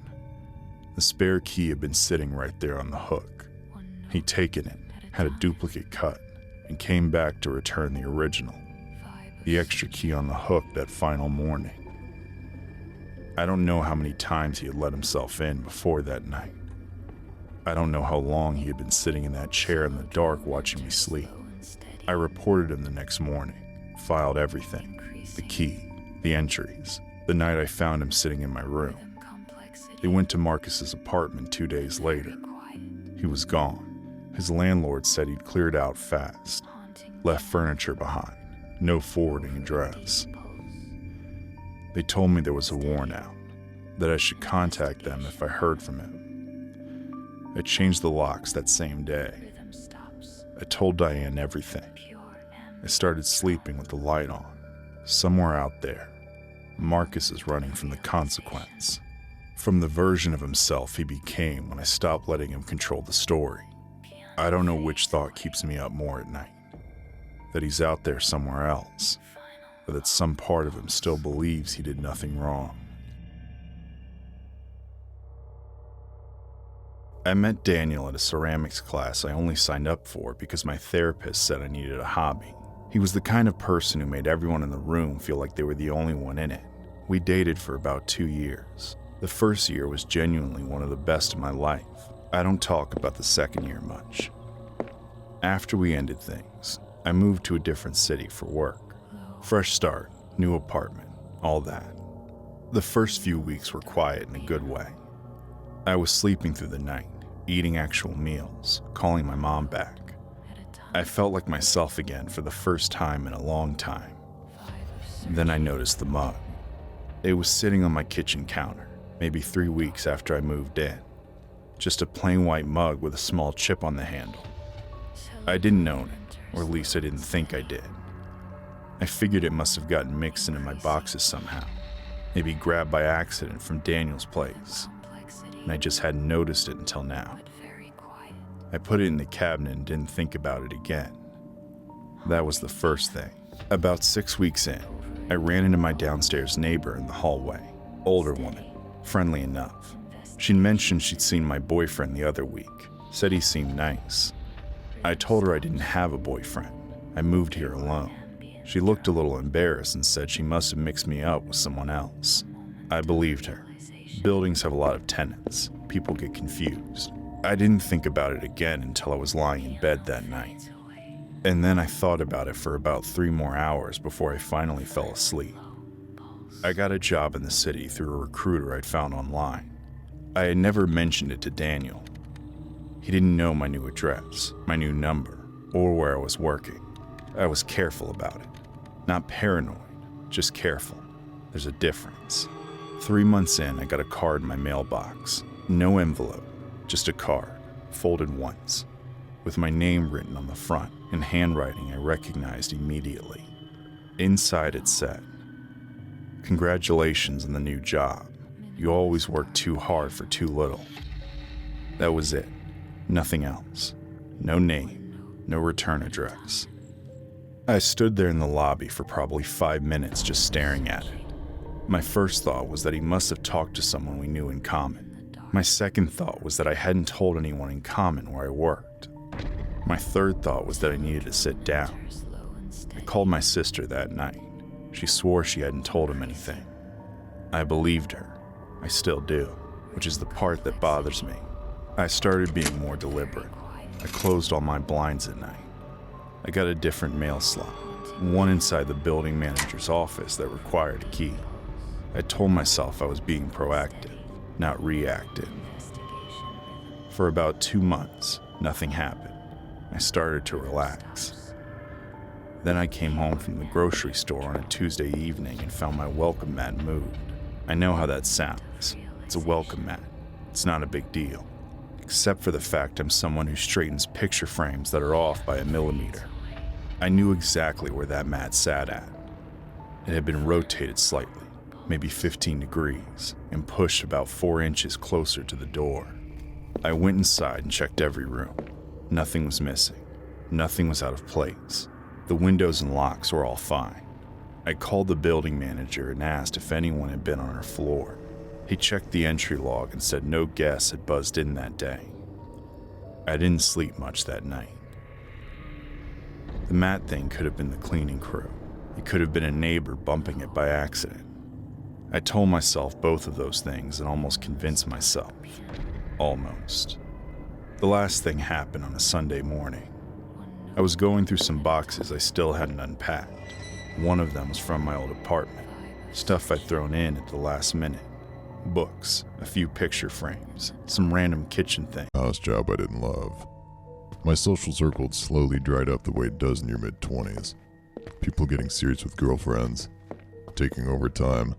The spare key had been sitting right there on the hook. He'd taken it, had a duplicate cut, and came back to return the original. The extra key on the hook that final morning. I don't know how many times he had let himself in before that night. I don't know how long he had been sitting in that chair in the dark watching me sleep. I reported him the next morning, filed everything, the key, the entries, the night I found him sitting in my room. They went to Marcus's apartment 2 days later. He was gone. His landlord said he'd cleared out fast, left furniture behind, no forwarding address. They told me there was a warrant out, that I should contact them if I heard from him. I changed the locks that same day. I told Diane everything. I started sleeping with the light on. Somewhere out there, Marcus is running from the consequence. From the version of himself he became when I stopped letting him control the story. I don't know which thought keeps me up more at night. That he's out there somewhere else. Or that some part of him still believes he did nothing wrong. I met Daniel at a ceramics class I only signed up for because my therapist said I needed a hobby. He was the kind of person who made everyone in the room feel like they were the only one in it. We dated for about 2 years. The first year was genuinely one of the best of my life. I don't talk about the second year much. After we ended things, I moved to a different city for work. Fresh start, new apartment, all that. The first few weeks were quiet in a good way. I was sleeping through the night, eating actual meals, calling my mom back. I felt like myself again for the first time in a long time. Then I noticed the mug. It was sitting on my kitchen counter, maybe 3 weeks after I moved in. Just a plain white mug with a small chip on the handle. I didn't own it, or at least I didn't think I did. I figured it must have gotten mixed into my boxes somehow, maybe grabbed by accident from Daniel's place, and I just hadn't noticed it until now. I put it in the cabinet and didn't think about it again. That was the first thing. About 6 weeks in, I ran into my downstairs neighbor in the hallway. Older woman, friendly enough. She'd mentioned she'd seen my boyfriend the other week, said he seemed nice. I told her I didn't have a boyfriend. I moved here alone. She looked a little embarrassed and said she must have mixed me up with someone else. I believed her. Buildings have a lot of tenants. People get confused. I didn't think about it again until I was lying in bed that night. And then I thought about it for about 3 more hours before I finally fell asleep. I got a job in the city through a recruiter I'd found online. I had never mentioned it to Daniel. He didn't know my new address, my new number, or where I was working. I was careful about it. Not paranoid, just careful. There's a difference. 3 months in, I got a card in my mailbox. No envelope, just a card, folded once, with my name written on the front in handwriting I recognized immediately. Inside it said, "Congratulations on the new job. You always work too hard for too little." That was it. Nothing else. No name, no return address. I stood there in the lobby for probably 5 minutes just staring at it. My first thought was that he must have talked to someone we knew in common. My second thought was that I hadn't told anyone in common where I worked. My third thought was that I needed to sit down. I called my sister that night. She swore she hadn't told him anything. I believed her. I still do, which is the part that bothers me. I started being more deliberate. I closed all my blinds at night. I got a different mail slot, one inside the building manager's office that required a key. I told myself I was being proactive, not reactive. For about 2 months, nothing happened. I started to relax. Then I came home from the grocery store on a Tuesday evening and found my welcome mat moved. I know how that sounds. It's a welcome mat. It's not a big deal, except for the fact I'm someone who straightens picture frames that are off by a millimeter. I knew exactly where that mat sat at. It had been rotated slightly, maybe 15 degrees, and pushed about 4 inches closer to the door. I went inside and checked every room. Nothing was missing. Nothing was out of place. The windows and locks were all fine. I called the building manager and asked if anyone had been on our floor. He checked the entry log and said no guests had buzzed in that day. I didn't sleep much that night. The mat thing could have been the cleaning crew. It could have been a neighbor bumping it by accident. I told myself both of those things and almost convinced myself. Almost. The last thing happened on a Sunday morning. I was going through some boxes I still hadn't unpacked. One of them was from my old apartment, stuff I'd thrown in at the last minute. Books, a few picture frames, some random kitchen thing. House job I didn't love. My social circle had slowly dried up the way it does in your mid-20s. People getting serious with girlfriends, taking overtime,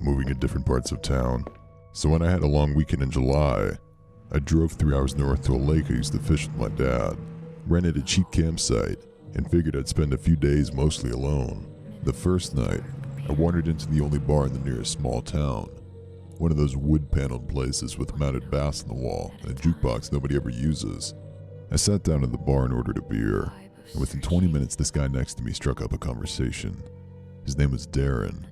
moving to different parts of town. So when I had a long weekend in July, I drove 3 hours north to a lake I used to fish with my dad, rented a cheap campsite, and figured I'd spend a few days mostly alone. The first night, I wandered into the only bar in the nearest small town. One of those wood-paneled places with mounted bass on the wall and a jukebox nobody ever uses. I sat down at the bar and ordered a beer, and within 20 minutes this guy next to me struck up a conversation. His name was Darren.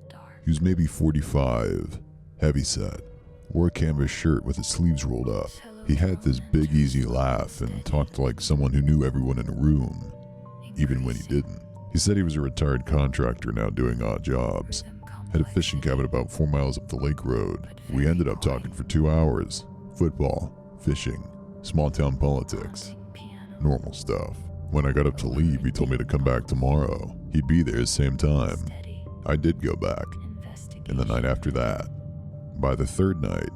He was maybe 45, heavyset, wore a canvas shirt with his sleeves rolled up. He had this big easy laugh and talked like someone who knew everyone in a room, even when he didn't. He said he was a retired contractor now doing odd jobs. Had a fishing cabin about 4 miles up the lake road. We ended up talking for 2 hours. Football, fishing, small town politics. Normal stuff. When I got up to leave, he told me to come back tomorrow. He'd be there same time. I did go back. And the night after that. By the third night,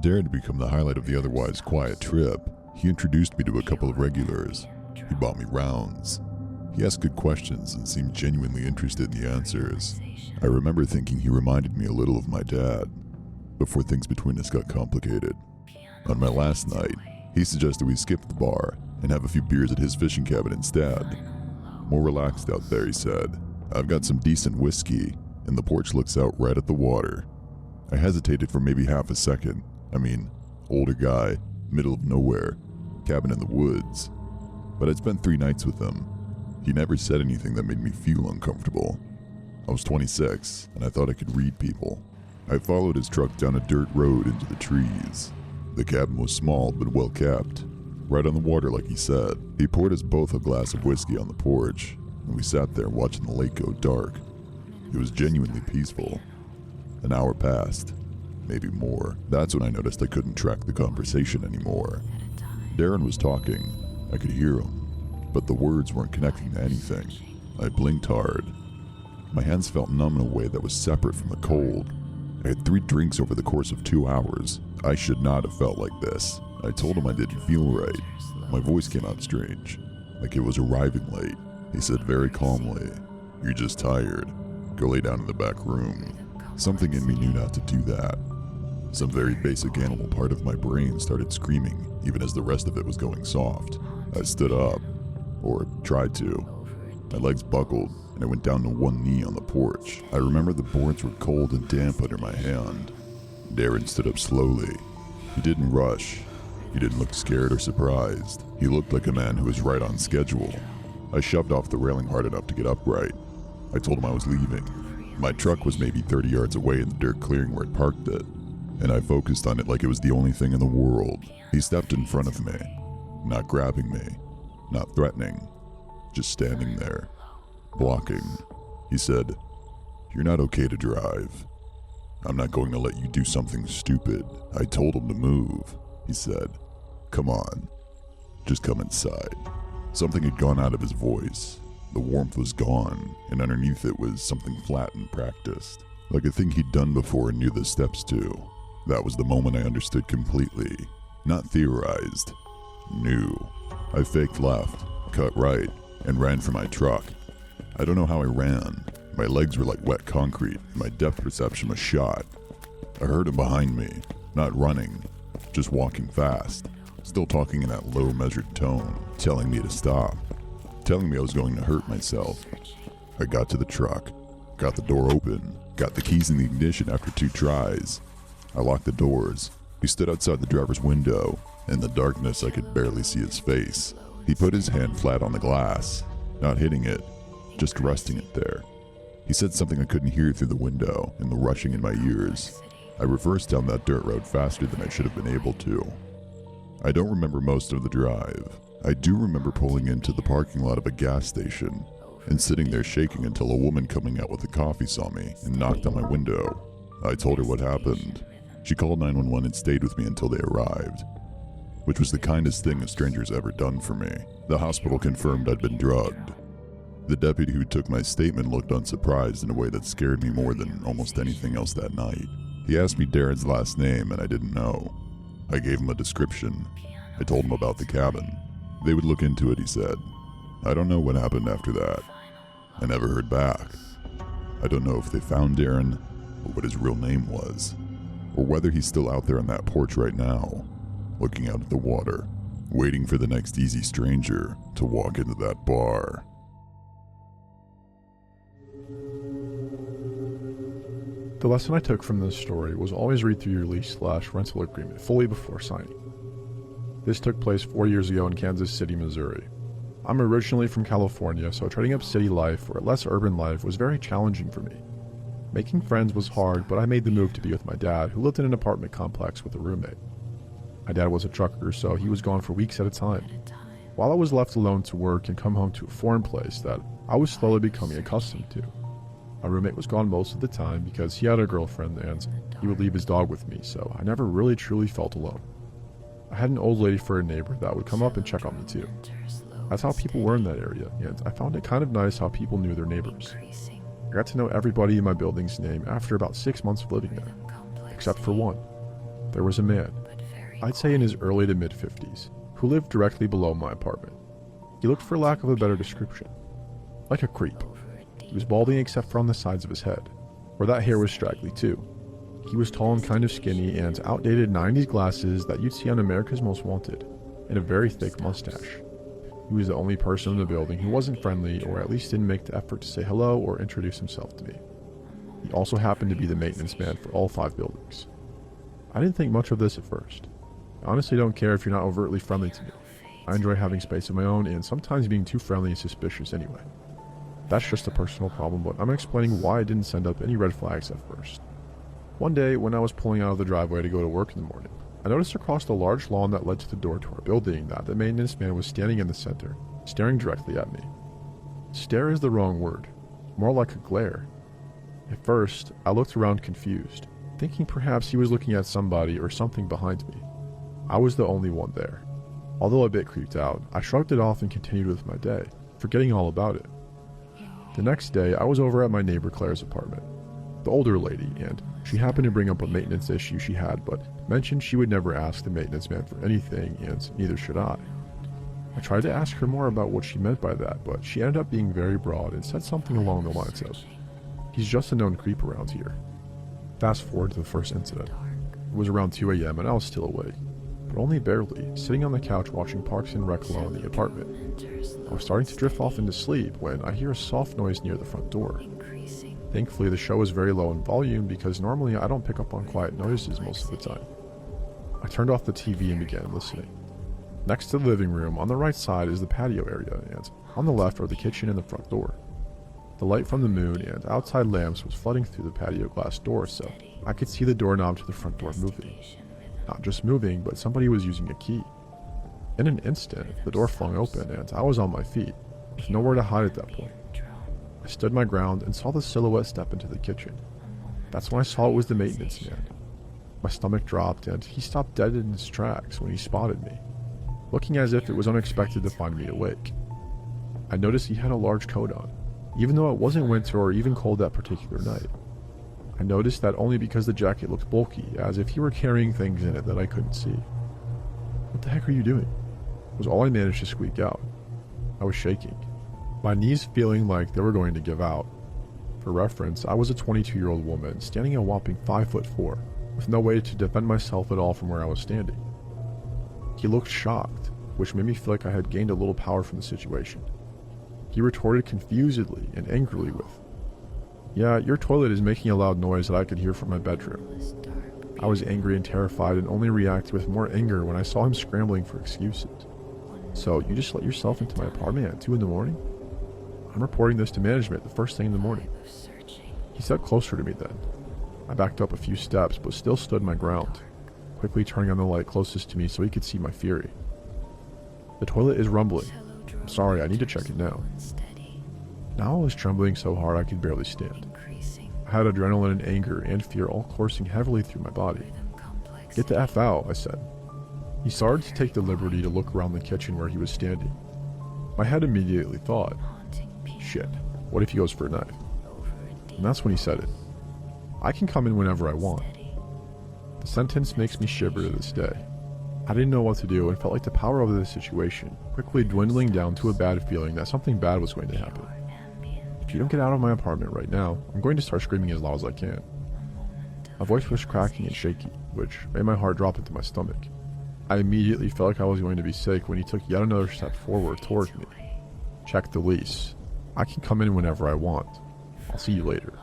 Darren had become the highlight of the otherwise quiet trip. He introduced me to a couple of regulars. He bought me rounds. He asked good questions and seemed genuinely interested in the answers. I remember thinking he reminded me a little of my dad, before things between us got complicated. On my last night, he suggested we skip the bar and have a few beers at his fishing cabin instead. More relaxed out there, he said. I've got some decent whiskey, and the porch looks out right at the water. I hesitated for maybe half a second. Older guy, middle of nowhere. cabin in the woods, but I'd spent 3 nights with him. He never said anything that made me feel uncomfortable. I was 26, and I thought I could read people. I followed his truck down a dirt road into the trees. The cabin was small but well kept, right on the water like he said. He poured us both a glass of whiskey on the porch, and we sat there watching the lake go dark. It was genuinely peaceful. An hour passed, maybe more. That's when I noticed I couldn't track the conversation anymore. Darren was talking. I could hear him, but the words weren't connecting to anything. I blinked hard. My hands felt numb in a way that was separate from the cold. I had 3 drinks over the course of 2 hours. I should not have felt like this. I told him I didn't feel right. My voice came out strange, like it was arriving late. He said very calmly, "You're just tired. Go lay down in the back room." Something in me knew not to do that. Some very basic animal part of my brain started screaming, even as the rest of it was going soft. I stood up, or tried to. My legs buckled, and I went down to one knee on the porch. I remember the boards were cold and damp under my hand. Darren stood up slowly. He didn't rush. He didn't look scared or surprised. He looked like a man who was right on schedule. I shoved off the railing hard enough to get upright. I told him I was leaving. My truck was maybe 30 yards away in the dirt clearing where I'd parked it, and I focused on it like it was the only thing in the world. He stepped in front of me, not grabbing me, not threatening, just standing there, blocking. He said, "You're not okay to drive. I'm not going to let you do something stupid." I told him to move. He said, "Come on, just come inside." Something had gone out of his voice. The warmth was gone, and underneath it was something flat and practiced, like a thing he'd done before and knew the steps to. That was the moment I understood completely. Not theorized. Knew. I faked left, cut right, and ran for my truck. I don't know how I ran. My legs were like wet concrete, and my depth perception was shot. I heard him behind me, not running, just walking fast, still talking in that low measured tone, telling me to stop, telling me I was going to hurt myself. I got to the truck, got the door open, got the keys in the ignition after 2 tries. I locked the doors. He stood outside the driver's window. In the darkness, I could barely see his face. He put his hand flat on the glass, not hitting it, just resting it there. He said something I couldn't hear through the window and the rushing in my ears. I reversed down that dirt road faster than I should have been able to. I don't remember most of the drive. I do remember pulling into the parking lot of a gas station and sitting there shaking until a woman coming out with a coffee saw me and knocked on my window. I told her what happened. She called 911 and stayed with me until they arrived, which was the kindest thing a stranger's ever done for me. The hospital confirmed I'd been drugged. The deputy who took my statement looked unsurprised in a way that scared me more than almost anything else that night. He asked me Darren's last name and I didn't know. I gave him a description. I told him about the cabin. They would look into it, he said. I don't know what happened after that. I never heard back. I don't know if they found Darren, or what his real name was, or whether he's still out there on that porch right now, looking out at the water, waiting for the next easy stranger to walk into that bar. The lesson I took from this story was always read through your lease/rental agreement fully before signing. This took place 4 years ago in Kansas City, Missouri. I'm originally from California, so trading up city life for a less urban life was very challenging for me. Making friends was hard, but I made the move to be with my dad, who lived in an apartment complex with a roommate. My dad was a trucker, so he was gone for weeks at a time. While I was left alone to work and come home to a foreign place that I was slowly becoming accustomed to. My roommate was gone most of the time because he had a girlfriend and he would leave his dog with me, so I never really truly felt alone. I had an old lady for a neighbor that would come up and check on me too. That's how people were in that area, and I found it kind of nice how people knew their neighbors. I got to know everybody in my building's name after about 6 months of living there, except for one. There was a man, I'd say in his early to mid-50s, who lived directly below my apartment. He looked, for lack of a better description, like a creep. He was balding except for on the sides of his head, where that hair was straggly too. He was tall and kind of skinny, and outdated 90s glasses that you'd see on America's Most Wanted, and a very thick mustache. He was the only person in the building who wasn't friendly, or at least didn't make the effort to say hello or introduce himself to me. He also happened to be the maintenance man for all 5 buildings. I didn't think much of this at first. I honestly don't care if you're not overtly friendly to me. I enjoy having space of my own and sometimes being too friendly and suspicious anyway. That's just a personal problem, but I'm explaining why I didn't send up any red flags at first. One day, when I was pulling out of the driveway to go to work in the morning, I noticed across the large lawn that led to the door to our building that the maintenance man was standing in the center, staring directly at me. Stare is the wrong word, more like a glare. At first, I looked around confused, thinking perhaps he was looking at somebody or something behind me. I was the only one there. Although a bit creeped out, I shrugged it off and continued with my day, forgetting all about it. The next day, I was over at my neighbor Claire's apartment, the older lady, and she happened to bring up a maintenance issue she had, but mentioned she would never ask the maintenance man for anything, and neither should I. I tried to ask her more about what she meant by that, but she ended up being very broad and said something along the lines of, "He's just a known creep around here." Fast forward to the first incident. It was around 2 a.m. and I was still awake, but only barely, sitting on the couch watching Parks and Rec alone in the apartment. I was starting to drift off into sleep when I hear a soft noise near the front door. Thankfully, the show was very low in volume because normally I don't pick up on quiet noises most of the time. I turned off the TV and began listening. Next to the living room, on the right side is the patio area, and on the left are the kitchen and the front door. The light from the moon and outside lamps was flooding through the patio glass door, so I could see the doorknob to the front door moving. Not just moving, but somebody was using a key. In an instant, the door flung open and I was on my feet, with nowhere to hide at that point. I stood my ground and saw the silhouette step into the kitchen. That's when I saw it was the maintenance man. My stomach dropped and he stopped dead in his tracks when he spotted me, looking as if it was unexpected to find me awake. I noticed he had a large coat on, even though it wasn't winter or even cold that particular night. I noticed that only because the jacket looked bulky, as if he were carrying things in it that I couldn't see. "What the heck are you doing?" was all I managed to squeak out. I was shaking, my knees feeling like they were going to give out. For reference, I was a 22-year-old woman standing a whopping 5'4", with no way to defend myself at all from where I was standing. He looked shocked, which made me feel like I had gained a little power from the situation. He retorted confusedly and angrily with, "Yeah, your toilet is making a loud noise that I could hear from my bedroom." I was angry and terrified and only reacted with more anger when I saw him scrambling for excuses. "So you just let yourself into my apartment at 2 in the morning? I'm reporting this to management the first thing in the morning." He stepped closer to me then. I backed up a few steps but still stood my ground, quickly turning on the light closest to me so he could see my fury. "The toilet is rumbling. I'm sorry, I need to check it now." Now I was trembling so hard I could barely stand. I had adrenaline and anger and fear all coursing heavily through my body. "Get the F out," I said. He started to take the liberty to look around the kitchen where he was standing. My head immediately thought, shit, what if he goes for a knife? And that's when he said it. "I can come in whenever I want." The sentence makes me shiver to this day. I didn't know what to do and felt like the power of the situation quickly dwindling down to a bad feeling that something bad was going to happen. "If you don't get out of my apartment right now, I'm going to start screaming as loud as I can." My voice was cracking and shaky, which made my heart drop into my stomach. I immediately felt like I was going to be sick when he took yet another step forward towards me. "Check the lease. I can come in whenever I want. I'll see you later."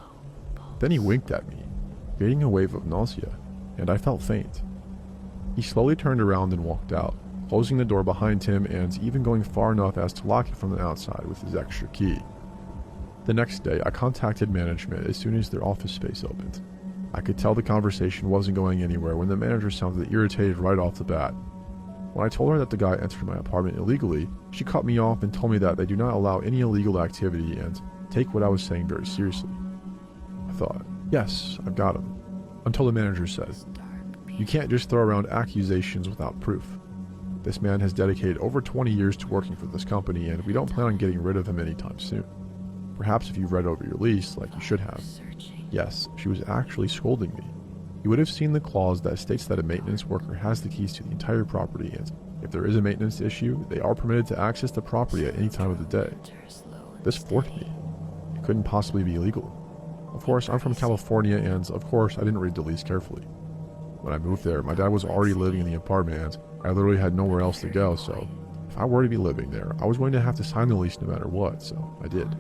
Then he winked at me, creating a wave of nausea, and I felt faint. He slowly turned around and walked out, closing the door behind him and even going far enough as to lock it from the outside with his extra key. The next day, I contacted management as soon as their office space opened. I could tell the conversation wasn't going anywhere when the manager sounded irritated right off the bat. When I told her that the guy entered my apartment illegally, she cut me off and told me that they do not allow any illegal activity and take what I was saying very seriously. I thought, yes, I've got him. Until the manager said, "You can't just throw around accusations without proof. This man has dedicated over 20 years to working for this company and we don't plan on getting rid of him anytime soon. Perhaps if you've read over your lease, like you should have." Yes, she was actually scolding me. You would have seen the clause that states that a maintenance worker has the keys to the entire property and if there is a maintenance issue, they are permitted to access the property at any time of the day. This floored me. It couldn't possibly be illegal. Of course, I'm from California and of course I didn't read the lease carefully. When I moved there, my dad was already living in the apartment and I literally had nowhere else to go, so if I were to be living there, I was going to have to sign the lease no matter what, so I did.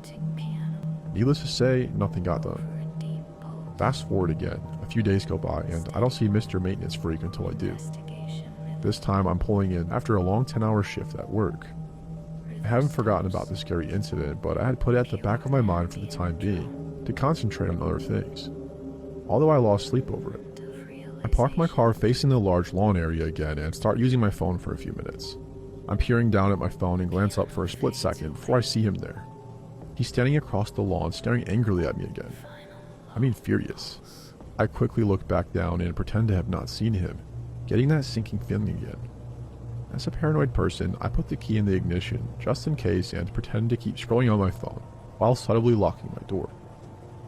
Needless to say, nothing got done. Fast forward again, a few days go by and I don't see Mr. Maintenance Freak until I do. This time I'm pulling in after a long 10-hour shift at work. I haven't forgotten about the scary incident, but I had put it at the back of my mind for the time being, to concentrate on other things. Although I lost sleep over it. I park my car facing the large lawn area again and start using my phone for a few minutes. I'm peering down at my phone and glance up for a split second before I see him there. He's standing across the lawn staring angrily at me again. I mean furious. I quickly look back down and pretend to have not seen him, getting that sinking feeling again. As a paranoid person, I put the key in the ignition just in case and pretend to keep scrolling on my phone while subtly locking my door.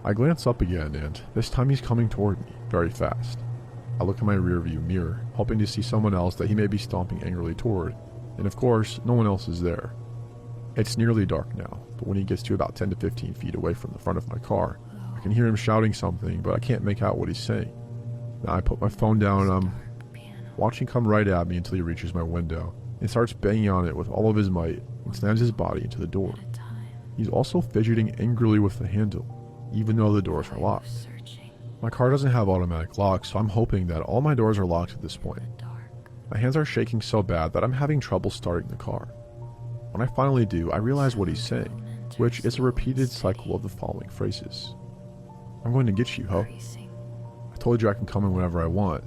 I glance up again and this time he's coming toward me, very fast. I look in my rearview mirror, hoping to see someone else that he may be stomping angrily toward, and of course, no one else is there. It's nearly dark now, but when he gets to about 10 to 15 feet away from the front of my car, I can hear him shouting something, but I can't make out what he's saying. Now I put my phone down and I'm watching him come right at me until he reaches my window and starts banging on it with all of his might and slams his body into the door. He's also fidgeting angrily with the handle, even though the doors are locked. My car doesn't have automatic locks, so I'm hoping that all my doors are locked at this point. My hands are shaking so bad that I'm having trouble starting the car. When I finally do, I realize what he's saying, which is a repeated cycle of the following phrases. I'm going to get you, ho. I told you I can come in whenever I want,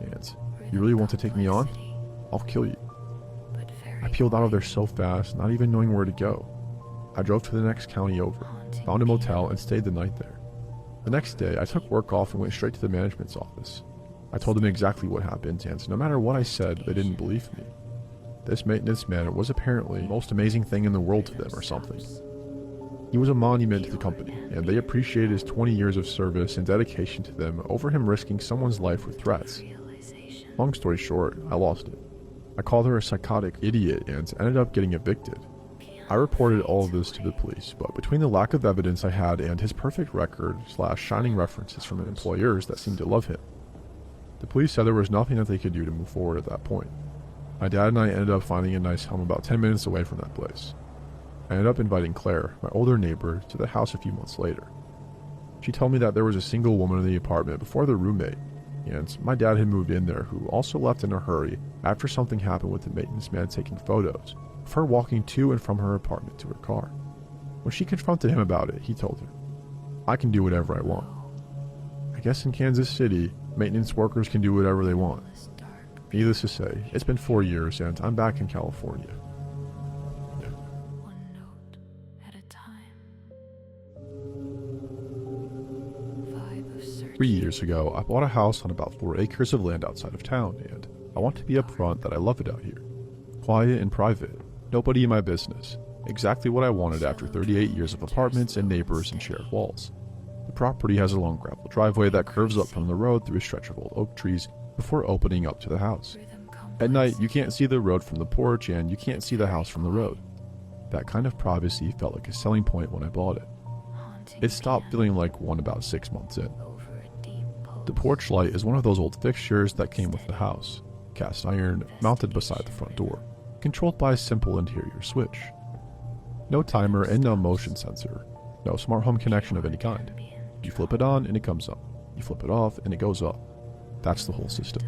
and you really want to take me on? I'll kill you. I peeled out of there so fast, not even knowing where to go. I drove to the next county over, found a motel, and stayed the night there. The next day, I took work off and went straight to the management's office. I told them exactly what happened, and no matter what I said, they didn't believe me. This maintenance man was apparently the most amazing thing in the world to them or something. He was a monument to the company, and they appreciated his 20 years of service and dedication to them over him risking someone's life with threats. Long story short, I lost it. I called her a psychotic idiot and ended up getting evicted. I reported all of this to the police, but between the lack of evidence I had and his perfect record / shining references from employers that seemed to love him, the police said there was nothing that they could do to move forward at that point. My dad and I ended up finding a nice home about 10 minutes away from that place. I ended up inviting Claire, my older neighbor, to the house a few months later. She told me that there was a single woman in the apartment before the roommate, and my dad had moved in there who also left in a hurry after something happened with the maintenance man taking photos of her walking to and from her apartment to her car. When she confronted him about it, he told her, "I can do whatever I want." I guess in Kansas City, maintenance workers can do whatever they want. Needless to say, it's been 4 years and I'm back in California. Yeah. 1 note at a time. 5 of searching. 3 years ago, I bought a house on about 4 acres of land outside of town, and I want to be upfront that I love it out here. Quiet and private, nobody in my business. Exactly what I wanted after 38 years of apartments and neighbors and shared walls. The property has a long gravel driveway that curves up from the road through a stretch of old oak trees before opening up to the house. At night, you can't see the road from the porch and you can't see the house from the road. That kind of privacy felt like a selling point when I bought it. It stopped feeling like one about 6 months in. The porch light is one of those old fixtures that came with the house, cast iron, mounted beside the front door, controlled by a simple interior switch. No timer and no motion sensor, no smart home connection of any kind. You flip it on and it comes up. You flip it off and it goes up. That's the whole system.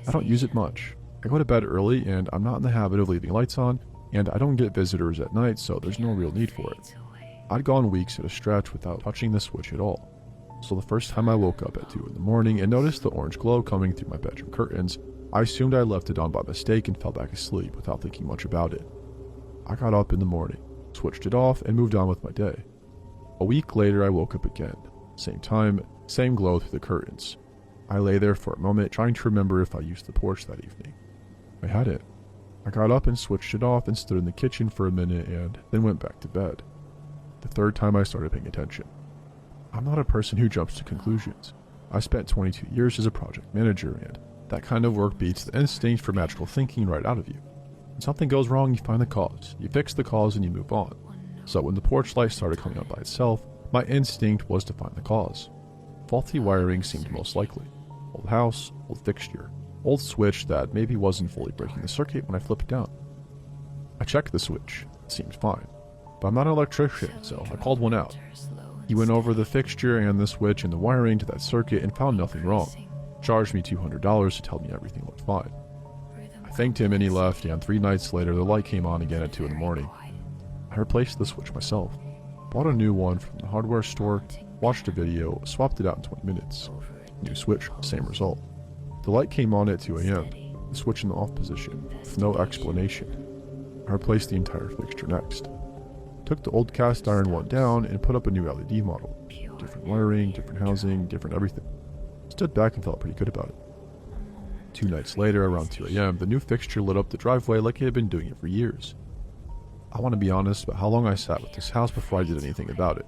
I don't use it much. I go to bed early and I'm not in the habit of leaving lights on, and I don't get visitors at night, so there's no real need for it. I'd gone weeks at a stretch without touching the switch at all. So the first time I woke up at 2 in the morning and noticed the orange glow coming through my bedroom curtains, I assumed I left it on by mistake and fell back asleep without thinking much about it. I got up in the morning, switched it off, and moved on with my day. A week later I woke up again. Same time, same glow through the curtains. I lay there for a moment trying to remember if I used the porch that evening. I hadn't. I got up and switched it off and stood in the kitchen for a minute and then went back to bed. The third time I started paying attention. I'm not a person who jumps to conclusions. I spent 22 years as a project manager, and that kind of work beats the instinct for magical thinking right out of you. When something goes wrong, you find the cause, you fix the cause, and you move on. So when the porch light started coming on by itself, my instinct was to find the cause. Faulty wiring seemed most likely. Old house, old fixture, old switch that maybe wasn't fully breaking the circuit when I flipped it down. I checked the switch. It seemed fine. But I'm not an electrician, so I called one out. He went over the fixture and the switch and the wiring to that circuit and found nothing wrong. Charged me $200 to tell me everything looked fine. thanked him and he left, and 3 nights later the light came on again at 2 in the morning. I replaced the switch myself, bought a new one from the hardware store, watched a video, swapped it out in 20 minutes. New switch, same result. The light came on at 2 a.m., the switch in the off position, with no explanation. I replaced the entire fixture next. Took the old cast iron one down and put up a new LED model. Different wiring, different housing, different everything. Stood back and felt pretty good about it. 2 nights later, around 2 a.m., the new fixture lit up the driveway like it had been doing it for years. I want to be honest about how long I sat with this house before I did anything about it.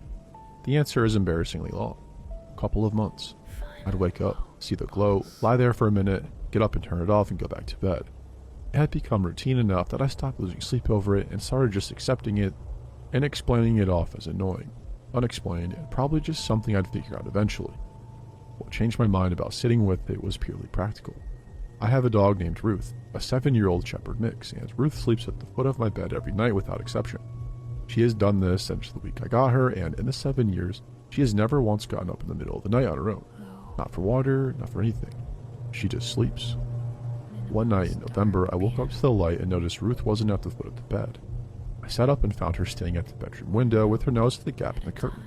The answer is embarrassingly long. A couple of months. I'd wake up, see the glow, lie there for a minute, get up and turn it off and go back to bed. It had become routine enough that I stopped losing sleep over it and started just accepting it and explaining it off as annoying, unexplained, and probably just something I'd figure out eventually. What changed my mind about sitting with it was purely practical. I have a dog named Ruth, a 7-year-old shepherd mix, and Ruth sleeps at the foot of my bed every night without exception. She has done this since the week I got her, and in the 7 years, she has never once gotten up in the middle of the night on her own. Not for water, not for anything. She just sleeps. One night in November, I woke up to the light and noticed Ruth wasn't at the foot of the bed. I sat up and found her standing at the bedroom window with her nose to the gap in the curtain,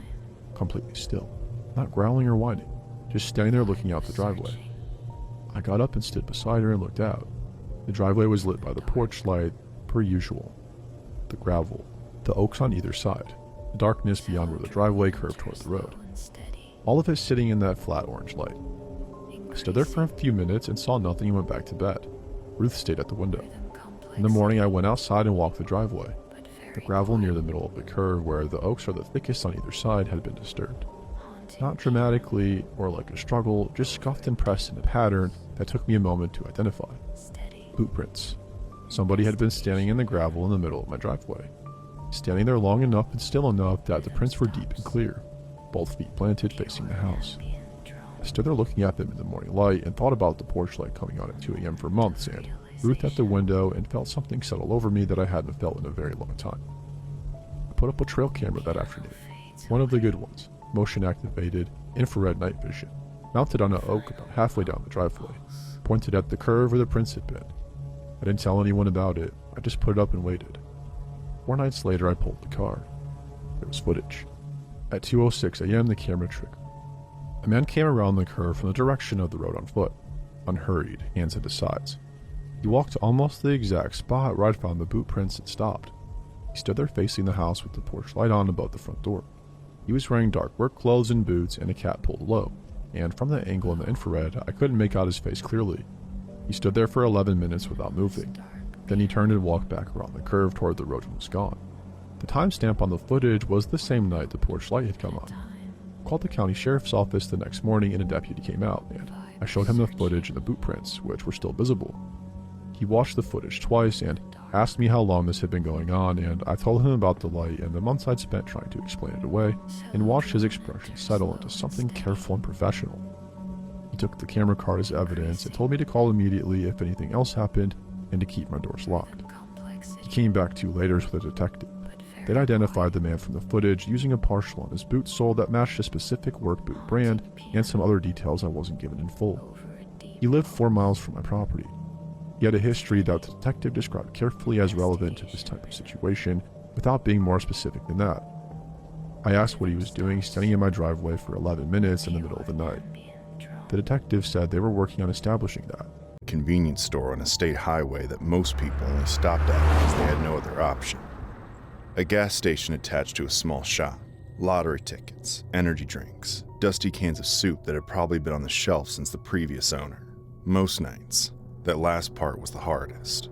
completely still, not growling or whining, just standing there looking out the driveway. I got up and stood beside her and looked out. The driveway was lit by the porch light, per usual. The gravel, the oaks on either side, the darkness beyond where the driveway curved toward the road. All of it sitting in that flat orange light. I stood there for a few minutes and saw nothing and went back to bed. Ruth stayed at the window. In the morning, I went outside and walked the driveway. The gravel near the middle of the curve, where the oaks are the thickest on either side, had been disturbed. Not dramatically or like a struggle, just scuffed and pressed in a pattern that took me a moment to identify. Boot prints. Somebody had been standing in the gravel in the middle of my driveway. Standing there long enough and still enough that the prints were deep and clear, both feet planted facing the house. I stood there looking at them in the morning light and thought about the porch light coming on at 2 a.m. for months, and Ruth at the window, and felt something settle over me that I hadn't felt in a very long time. I put up a trail camera that afternoon, one of the good ones, motion activated, infrared night vision, mounted on an oak about halfway down the driveway, pointed at the curve where the prints had been. I didn't tell anyone about it, I just put it up and waited. 4 nights later I pulled the car. There was footage. At 2:06 a.m. the camera triggered. A man came around the curve from the direction of the road on foot, unhurried, hands at his sides. He walked to almost the exact spot where I'd found the boot prints and stopped. He stood there facing the house with the porch light on above the front door. He was wearing dark work clothes and boots and a cap pulled low, and from the angle in the infrared, I couldn't make out his face clearly. He stood there for 11 minutes without moving. Then he turned and walked back around the curve toward the road and was gone. The timestamp on the footage was the same night the porch light had come on. I called the county sheriff's office the next morning and a deputy came out, and I showed him the footage and the boot prints, which were still visible. He watched the footage twice and asked me how long this had been going on, and I told him about the light and the months I'd spent trying to explain it away, and watched his expression settle into something careful and professional. He took the camera card as evidence and told me to call immediately if anything else happened and to keep my doors locked. He came back 2 later with a detective. They'd identified the man from the footage using a partial on his boot sole that matched a specific work boot brand and some other details I wasn't given in full. He lived 4 miles from my property. He had a history that the detective described carefully as relevant to this type of situation without being more specific than that. I asked what he was doing standing in my driveway for 11 minutes in the middle of the night. The detective said they were working on establishing that. Convenience store on a state highway that most people only stopped at because they had no other option. A gas station attached to a small shop, lottery tickets, energy drinks, dusty cans of soup that had probably been on the shelf since the previous owner. Most nights, that last part was the hardest.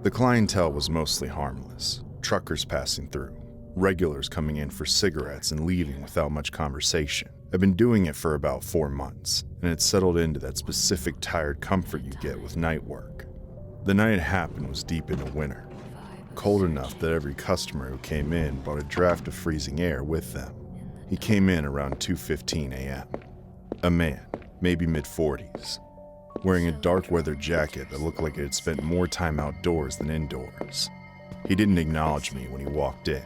The clientele was mostly harmless, truckers passing through, regulars coming in for cigarettes and leaving without much conversation. I'd been doing it for about 4 months, and it settled into that specific tired comfort you get with night work. The night it happened was deep into winter, cold enough that every customer who came in brought a draft of freezing air with them. He came in around 2:15 a.m. A man, maybe mid-40s, wearing a dark weather jacket that looked like it had spent more time outdoors than indoors. He didn't acknowledge me when he walked in.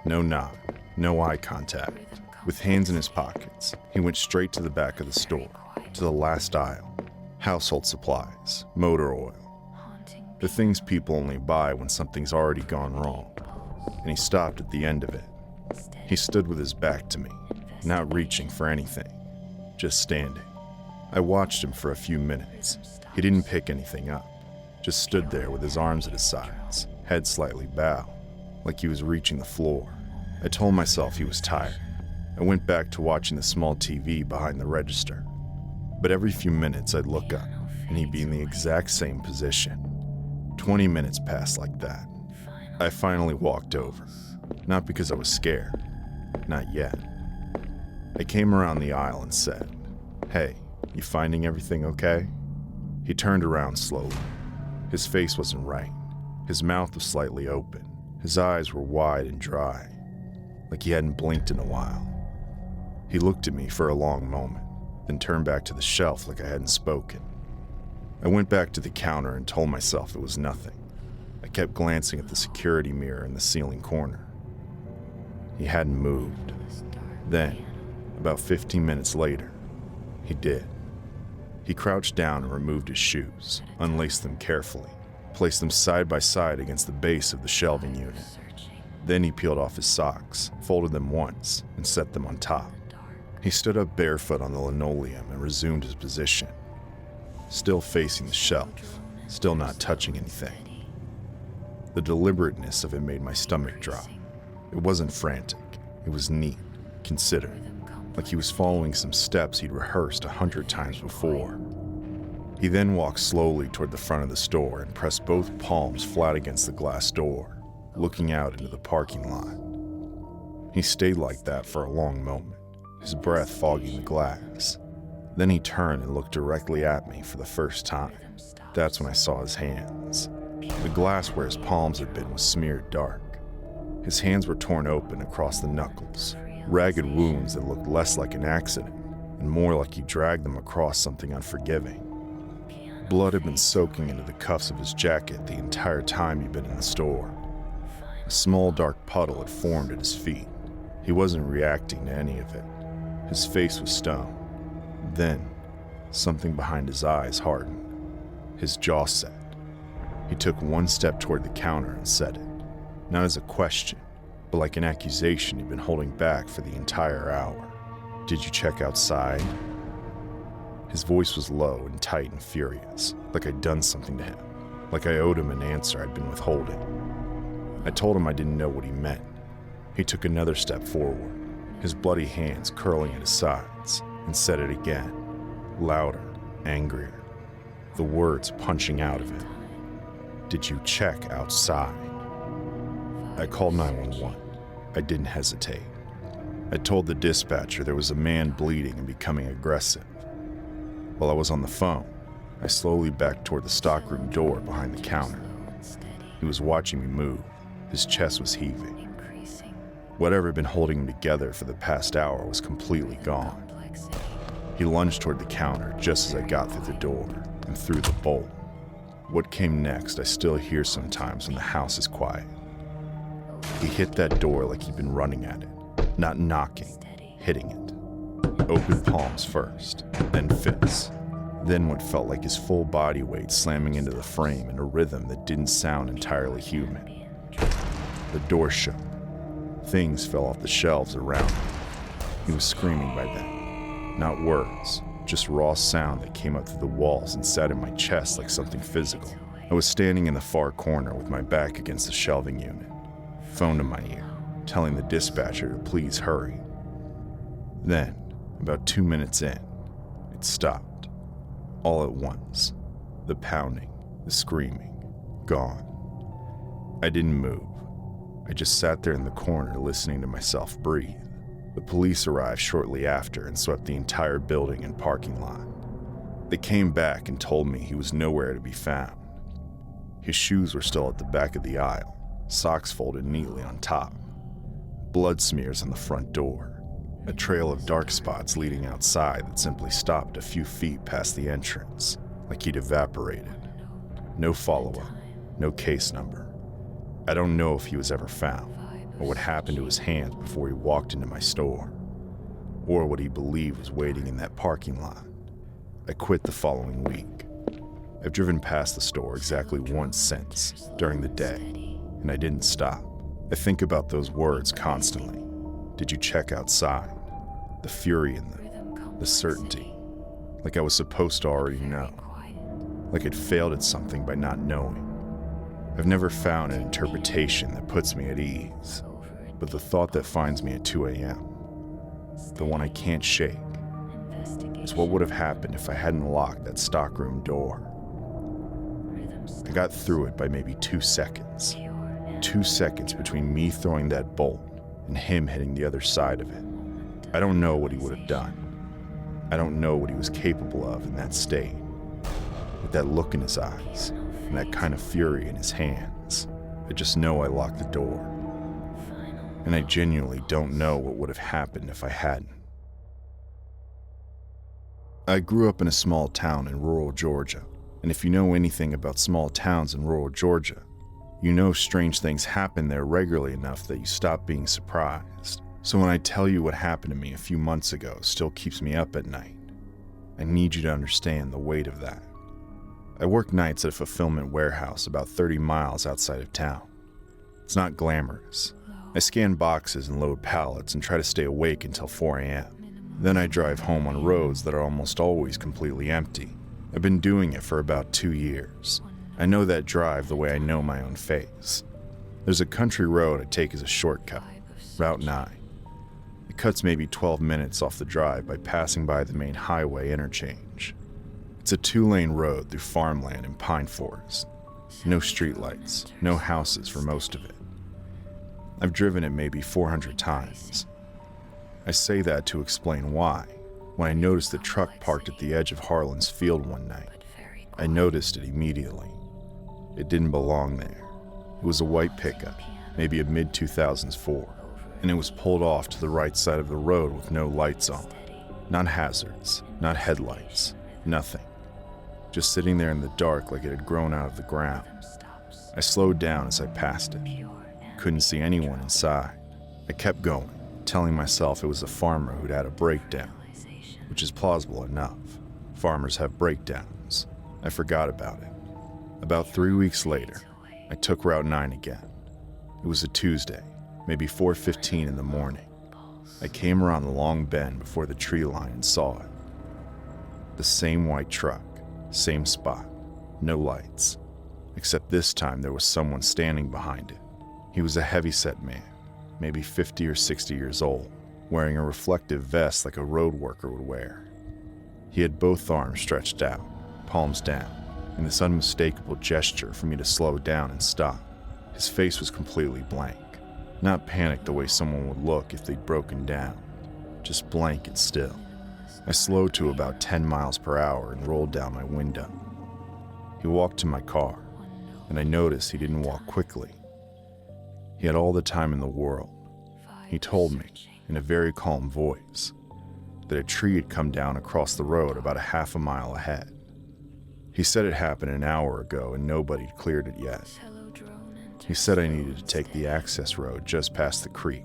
No nod, no eye contact. With hands in his pockets, he went straight to the back of the store, to the last aisle. Household supplies, motor oil. The things people only buy when something's already gone wrong. And he stopped at the end of it. He stood with his back to me, not reaching for anything, just standing. I watched him for a few minutes. He didn't pick anything up, just stood there with his arms at his sides, head slightly bowed, like he was reaching the floor. I told myself he was tired. I went back to watching the small TV behind the register. But every few minutes I'd look up, and he'd be in the exact same position. 20 minutes passed like that. I finally walked over, not because I was scared, not yet. I came around the aisle and said, "Hey, you finding everything okay?" He turned around slowly. His face wasn't right. His mouth was slightly open. His eyes were wide and dry, like he hadn't blinked in a while. He looked at me for a long moment, then turned back to the shelf like I hadn't spoken. I went back to the counter and told myself it was nothing. I kept glancing at the security mirror in the ceiling corner. He hadn't moved. Then, about 15 minutes later, he did. He crouched down and removed his shoes, unlaced them carefully, placed them side by side against the base of the shelving unit. Then he peeled off his socks, folded them once, and set them on top. He stood up barefoot on the linoleum and resumed his position, still facing the shelf, still not touching anything. The deliberateness of it made my stomach drop. It wasn't frantic, it was neat, considered, like he was following some steps he'd rehearsed 100 times before. He then walked slowly toward the front of the store and pressed both palms flat against the glass door, looking out into the parking lot. He stayed like that for a long moment, his breath fogging the glass. Then he turned and looked directly at me for the first time. That's when I saw his hands. The glass where his palms had been was smeared dark. His hands were torn open across the knuckles, ragged wounds that looked less like an accident and more like he dragged them across something unforgiving. Blood had been soaking into the cuffs of his jacket the entire time he'd been in the store. A small dark puddle had formed at his feet. He wasn't reacting to any of it. His face was stone. Then, something behind his eyes hardened. His jaw set. He took one step toward the counter and said it, not as a question, but like an accusation he'd been holding back for the entire hour. "Did you check outside?" His voice was low and tight and furious, like I'd done something to him, like I owed him an answer I'd been withholding. I told him I didn't know what he meant. He took another step forward, his bloody hands curling at his sides, and said it again, louder, angrier, the words punching out of him. "Did you check outside?" I called 911. I didn't hesitate. I told the dispatcher there was a man bleeding and becoming aggressive. While I was on the phone, I slowly backed toward the stockroom door behind the counter. He was watching me move. His chest was heaving. Whatever had been holding him together for the past hour was completely gone. He lunged toward the counter just as I got through the door and through the bolt. What came next I still hear sometimes when the house is quiet. He hit that door like he'd been running at it, not knocking, hitting it. Open palms first, then fists, then what felt like his full body weight slamming into the frame in a rhythm that didn't sound entirely human. The door shook. Things fell off the shelves around him. He was screaming by then. Not words, just raw sound that came up through the walls and sat in my chest like something physical. I was standing in the far corner with my back against the shelving unit, phone to my ear, telling the dispatcher to please hurry. Then, about 2 minutes in, it stopped. All at once. The pounding, the screaming, gone. I didn't move. I just sat there in the corner listening to myself breathe. The police arrived shortly after and swept the entire building and parking lot. They came back and told me he was nowhere to be found. His shoes were still at the back of the aisle, socks folded neatly on top. Blood smears on the front door. A trail of dark spots leading outside that simply stopped a few feet past the entrance, like he'd evaporated. No follow-up, no case number. I don't know if he was ever found, or what happened to his hands before he walked into my store, or what he believed was waiting in that parking lot. I quit the following week. I've driven past the store exactly once since, during the day, and I didn't stop. I think about those words constantly. Did you check outside? The fury in them, the certainty. Like I was supposed to already know. Like I'd failed at something by not knowing. I've never found an interpretation that puts me at ease, but the thought that finds me at 2 a.m., the one I can't shake, is what would have happened if I hadn't locked that stockroom door. I got through it by maybe 2 seconds. 2 seconds between me throwing that bolt and him hitting the other side of it. I don't know what he would have done. I don't know what he was capable of in that state. With that look in his eyes and that kind of fury in his hands, I just know I locked the door. And I genuinely don't know what would have happened if I hadn't. I grew up in a small town in rural Georgia, and if you know anything about small towns in rural Georgia, you know strange things happen there regularly enough that you stop being surprised. So when I tell you what happened to me a few months ago still keeps me up at night, I need you to understand the weight of that. I work nights at a fulfillment warehouse about 30 miles outside of town. It's not glamorous. I scan boxes and load pallets and try to stay awake until 4 a.m. Then I drive home on roads that are almost always completely empty. I've been doing it for about 2 years. I know that drive the way I know my own face. There's a country road I take as a shortcut, Route 9. It cuts maybe 12 minutes off the drive by passing by the main highway interchange. It's a 2-lane road through farmland and pine forest. No streetlights, no houses for most of it. I've driven it maybe 400 times. I say that to explain why. When I noticed the truck parked at the edge of Harlan's field one night, I noticed it immediately. It didn't belong there. It was a white pickup, maybe a mid-2000s Ford, and it was pulled off to the right side of the road with no lights on. Not hazards, not headlights, nothing. Just sitting there in the dark like it had grown out of the ground. I slowed down as I passed it. Couldn't see anyone inside. I kept going, telling myself it was a farmer who'd had a breakdown, which is plausible enough. Farmers have breakdowns. I forgot about it. About 3 weeks later, I took Route 9 again. It was a Tuesday, maybe 4:15 in the morning. I came around the long bend before the tree line and saw it. The same white truck, same spot, no lights, except this time there was someone standing behind it. He was a heavy-set man, maybe 50 or 60 years old, wearing a reflective vest like a road worker would wear. He had both arms stretched out, palms down, in this unmistakable gesture for me to slow down and stop. His face was completely blank, not panicked the way someone would look if they'd broken down, just blank and still. I slowed to about 10 miles per hour and rolled down my window. He walked to my car, and I noticed he didn't walk quickly. He had all the time in the world. He told me, in a very calm voice, that a tree had come down across the road about a half a mile ahead. He said it happened an hour ago and nobody had cleared it yet. He said I needed to take the access road just past the creek,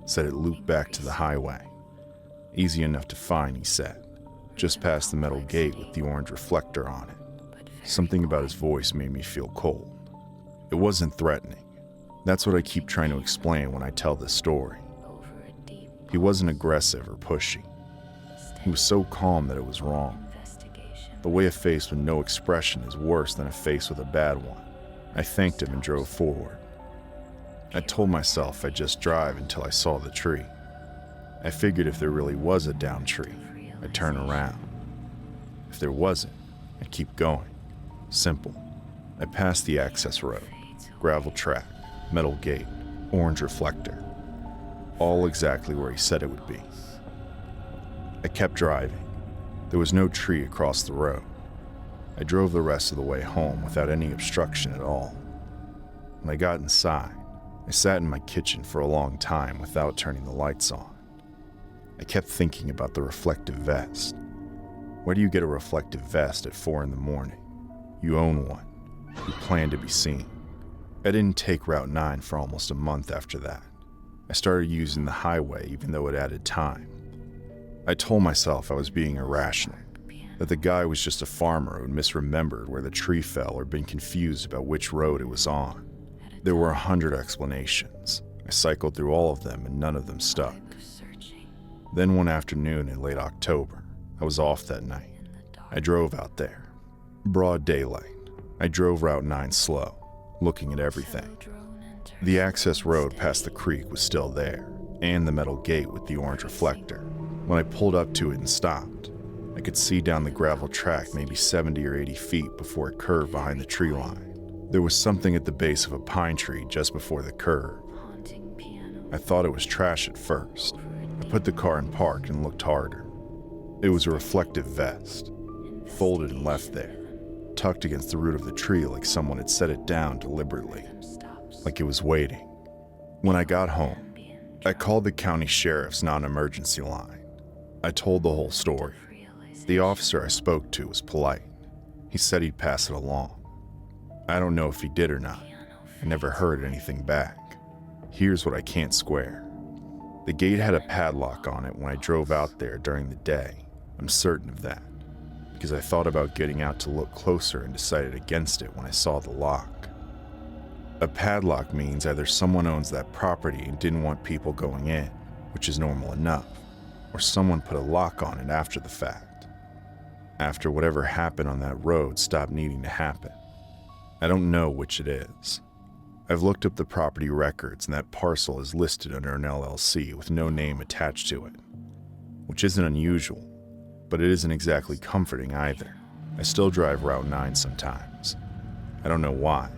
said it looped back to the highway. Easy enough to find, he said, just past the metal gate with the orange reflector on it. Something about his voice made me feel cold. It wasn't threatening. That's what I keep trying to explain when I tell this story. He wasn't aggressive or pushy. He was so calm that it was wrong. The way a face with no expression is worse than a face with a bad one. I thanked him and drove forward. I told myself I'd just drive until I saw the tree. I figured if there really was a downed tree, I'd turn around. If there wasn't, I'd keep going. Simple. I passed the access road, gravel track, metal gate, orange reflector, all exactly where he said it would be. I kept driving. There was no tree across the road. I drove the rest of the way home without any obstruction at all. When I got inside, I sat in my kitchen for a long time without turning the lights on. I kept thinking about the reflective vest. Why do you get a reflective vest at 4 in the morning? You own one. You plan to be seen. I didn't take Route 9 for almost a month after that. I started using the highway even though it added time. I told myself I was being irrational. that the guy was just a farmer who misremembered where the tree fell or been confused about which road it was on. There were 100 explanations. I cycled through all of them and none of them stuck. Then one afternoon in late October, I was off that night. I drove out there. Broad daylight. I drove Route 9 slow, looking at everything. The access road past the creek was still there, and the metal gate with the orange reflector. When I pulled up to it and stopped, I could see down the gravel track maybe 70 or 80 feet before it curved behind the tree line. There was something at the base of a pine tree just before the curve. I thought it was trash at first. I put the car in park and looked harder. It was a reflective vest, folded and left there, tucked against the root of the tree like someone had set it down deliberately, like it was waiting. When I got home, I called the county sheriff's non-emergency line. I told the whole story. The officer I spoke to was polite. He said he'd pass it along. I don't know if he did or not. I never heard anything back. Here's what I can't square. The gate had a padlock on it when I drove out there during the day. I'm certain of that, because I thought about getting out to look closer and decided against it when I saw the lock. A padlock means either someone owns that property and didn't want people going in, which is normal enough, or someone put a lock on it after the fact. After whatever happened on that road stopped needing to happen. I don't know which it is. I've looked up the property records and that parcel is listed under an LLC with no name attached to it, which isn't unusual, but it isn't exactly comforting either. I still drive Route 9 sometimes. I don't know why.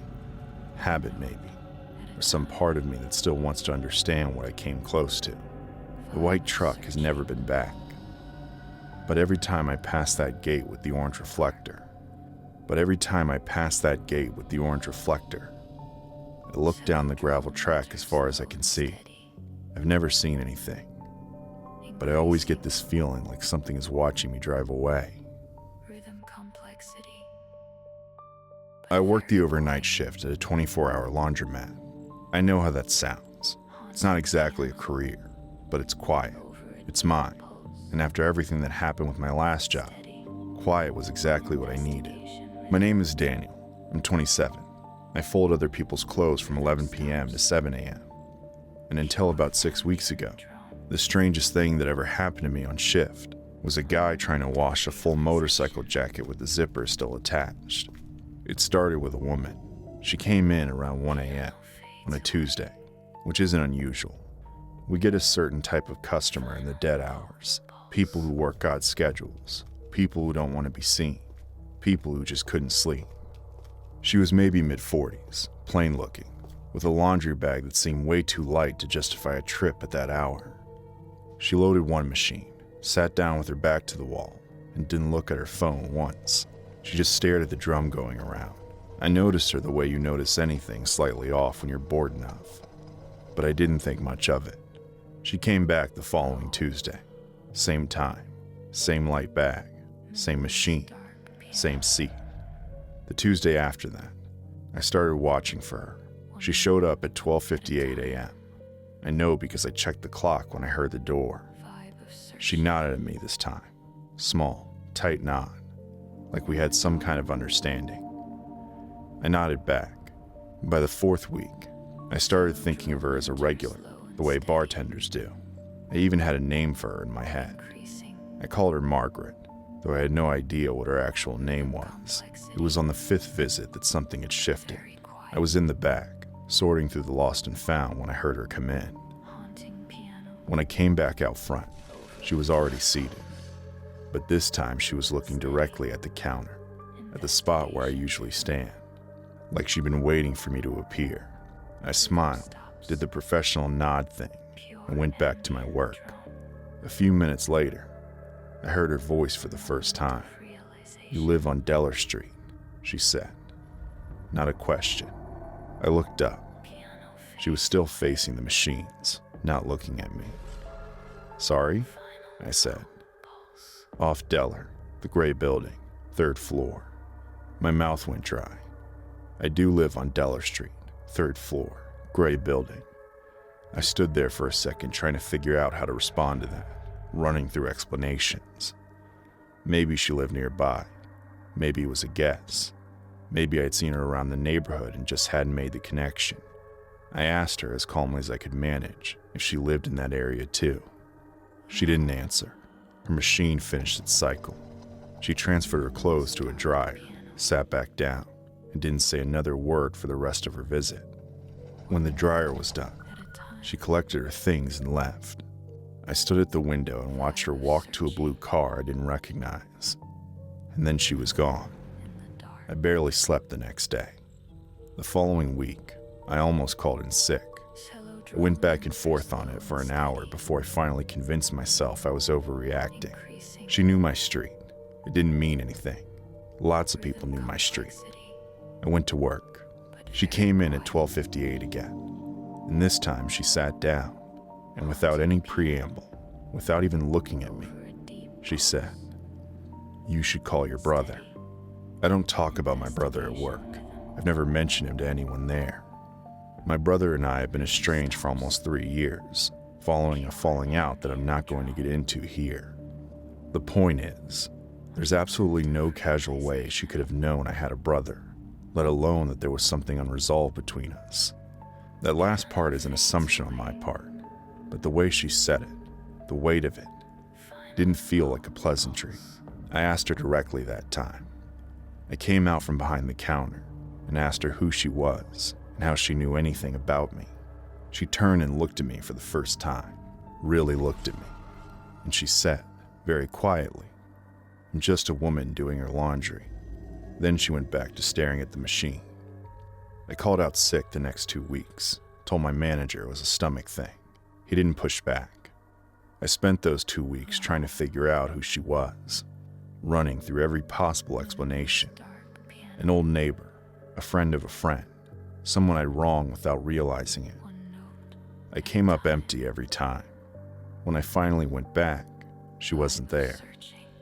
Habit maybe, or some part of me that still wants to understand what I came close to. The white truck has never been back. But every time I pass that gate with the orange reflector, I look down the gravel track as far as I can see. I've never seen anything, but I always get this feeling like something is watching me drive away. Rhythm complexity. I work the overnight shift at a 24-hour laundromat. I know how that sounds. It's not exactly a career, but it's quiet. It's mine. And after everything that happened with my last job, quiet was exactly what I needed. My name is Daniel. I'm 27. I fold other people's clothes from 11 p.m. to 7 a.m. And until about 6 weeks ago, the strangest thing that ever happened to me on shift was a guy trying to wash a full motorcycle jacket with the zipper still attached. It started with a woman. She came in around 1 a.m. on a Tuesday, which isn't unusual. We get a certain type of customer in the dead hours. People who work odd schedules, people who don't want to be seen, people who just couldn't sleep. She was maybe mid-40s, plain looking, with a laundry bag that seemed way too light to justify a trip at that hour. She loaded one machine, sat down with her back to the wall, and didn't look at her phone once. She just stared at the drum going around. I noticed her the way you notice anything slightly off when you're bored enough, but I didn't think much of it. She came back the following Tuesday. Same time, same light bag, same machine, same seat. The Tuesday after that, I started watching for her. She showed up at 12:58 a.m. I know because I checked the clock when I heard the door. She nodded at me this time. Small, tight nod, like we had some kind of understanding. I nodded back. By the fourth week, I started thinking of her as a regular, the way bartenders do. I even had a name for her in my head. I called her Margaret, though I had no idea what her actual name was. It was on the fifth visit that something had shifted. I was in the back, sorting through the lost and found when I heard her come in. When I came back out front, she was already seated. But this time she was looking directly at the counter, at the spot where I usually stand, like she'd been waiting for me to appear. I smiled, did the professional nod thing, and went back to my work. A few minutes later, I heard her voice for the first time. "You live on Deller Street," she said. Not a question. I looked up. She was still facing the machines, not looking at me. "Sorry?" I said. "Off Deller, the gray building, 3rd floor." My mouth went dry. I do live on Deller Street, 3rd floor, gray building. I stood there for a second trying to figure out how to respond to that, running through explanations. Maybe she lived nearby. Maybe it was a guess. Maybe I'd seen her around the neighborhood and just hadn't made the connection. I asked her as calmly as I could manage if she lived in that area too. She didn't answer. Her machine finished its cycle. She transferred her clothes to a dryer, sat back down, and didn't say another word for the rest of her visit. When the dryer was done, she collected her things and left. I stood at the window and watched her walk to a blue car I didn't recognize. And then she was gone. I barely slept the next day. The following week, I almost called in sick. I went back and forth on it for an hour before I finally convinced myself I was overreacting. She knew my street. It didn't mean anything. Lots of people knew my street. I went to work. She came in at 12:58 again. And this time she sat down, and without any preamble, without even looking at me, she said, "You should call your brother." I don't talk about my brother at work. I've never mentioned him to anyone there. My brother and I have been estranged for almost 3 years, following a falling out that I'm not going to get into here. The point is, there's absolutely no casual way she could have known I had a brother, let alone that there was something unresolved between us. That last part is an assumption on my part, but the way she said it, the weight of it, didn't feel like a pleasantry. I asked her directly that time. I came out from behind the counter and asked her who she was and how she knew anything about me. She turned and looked at me for the first time, really looked at me, and she said, very quietly, "I'm just a woman doing her laundry." Then she went back to staring at the machine. I called out sick the next 2 weeks, told my manager it was a stomach thing. He didn't push back. I spent those 2 weeks trying to figure out who she was, running through every possible explanation. An old neighbor, a friend of a friend, someone I'd wronged without realizing it. I came up empty every time. When I finally went back, she wasn't there.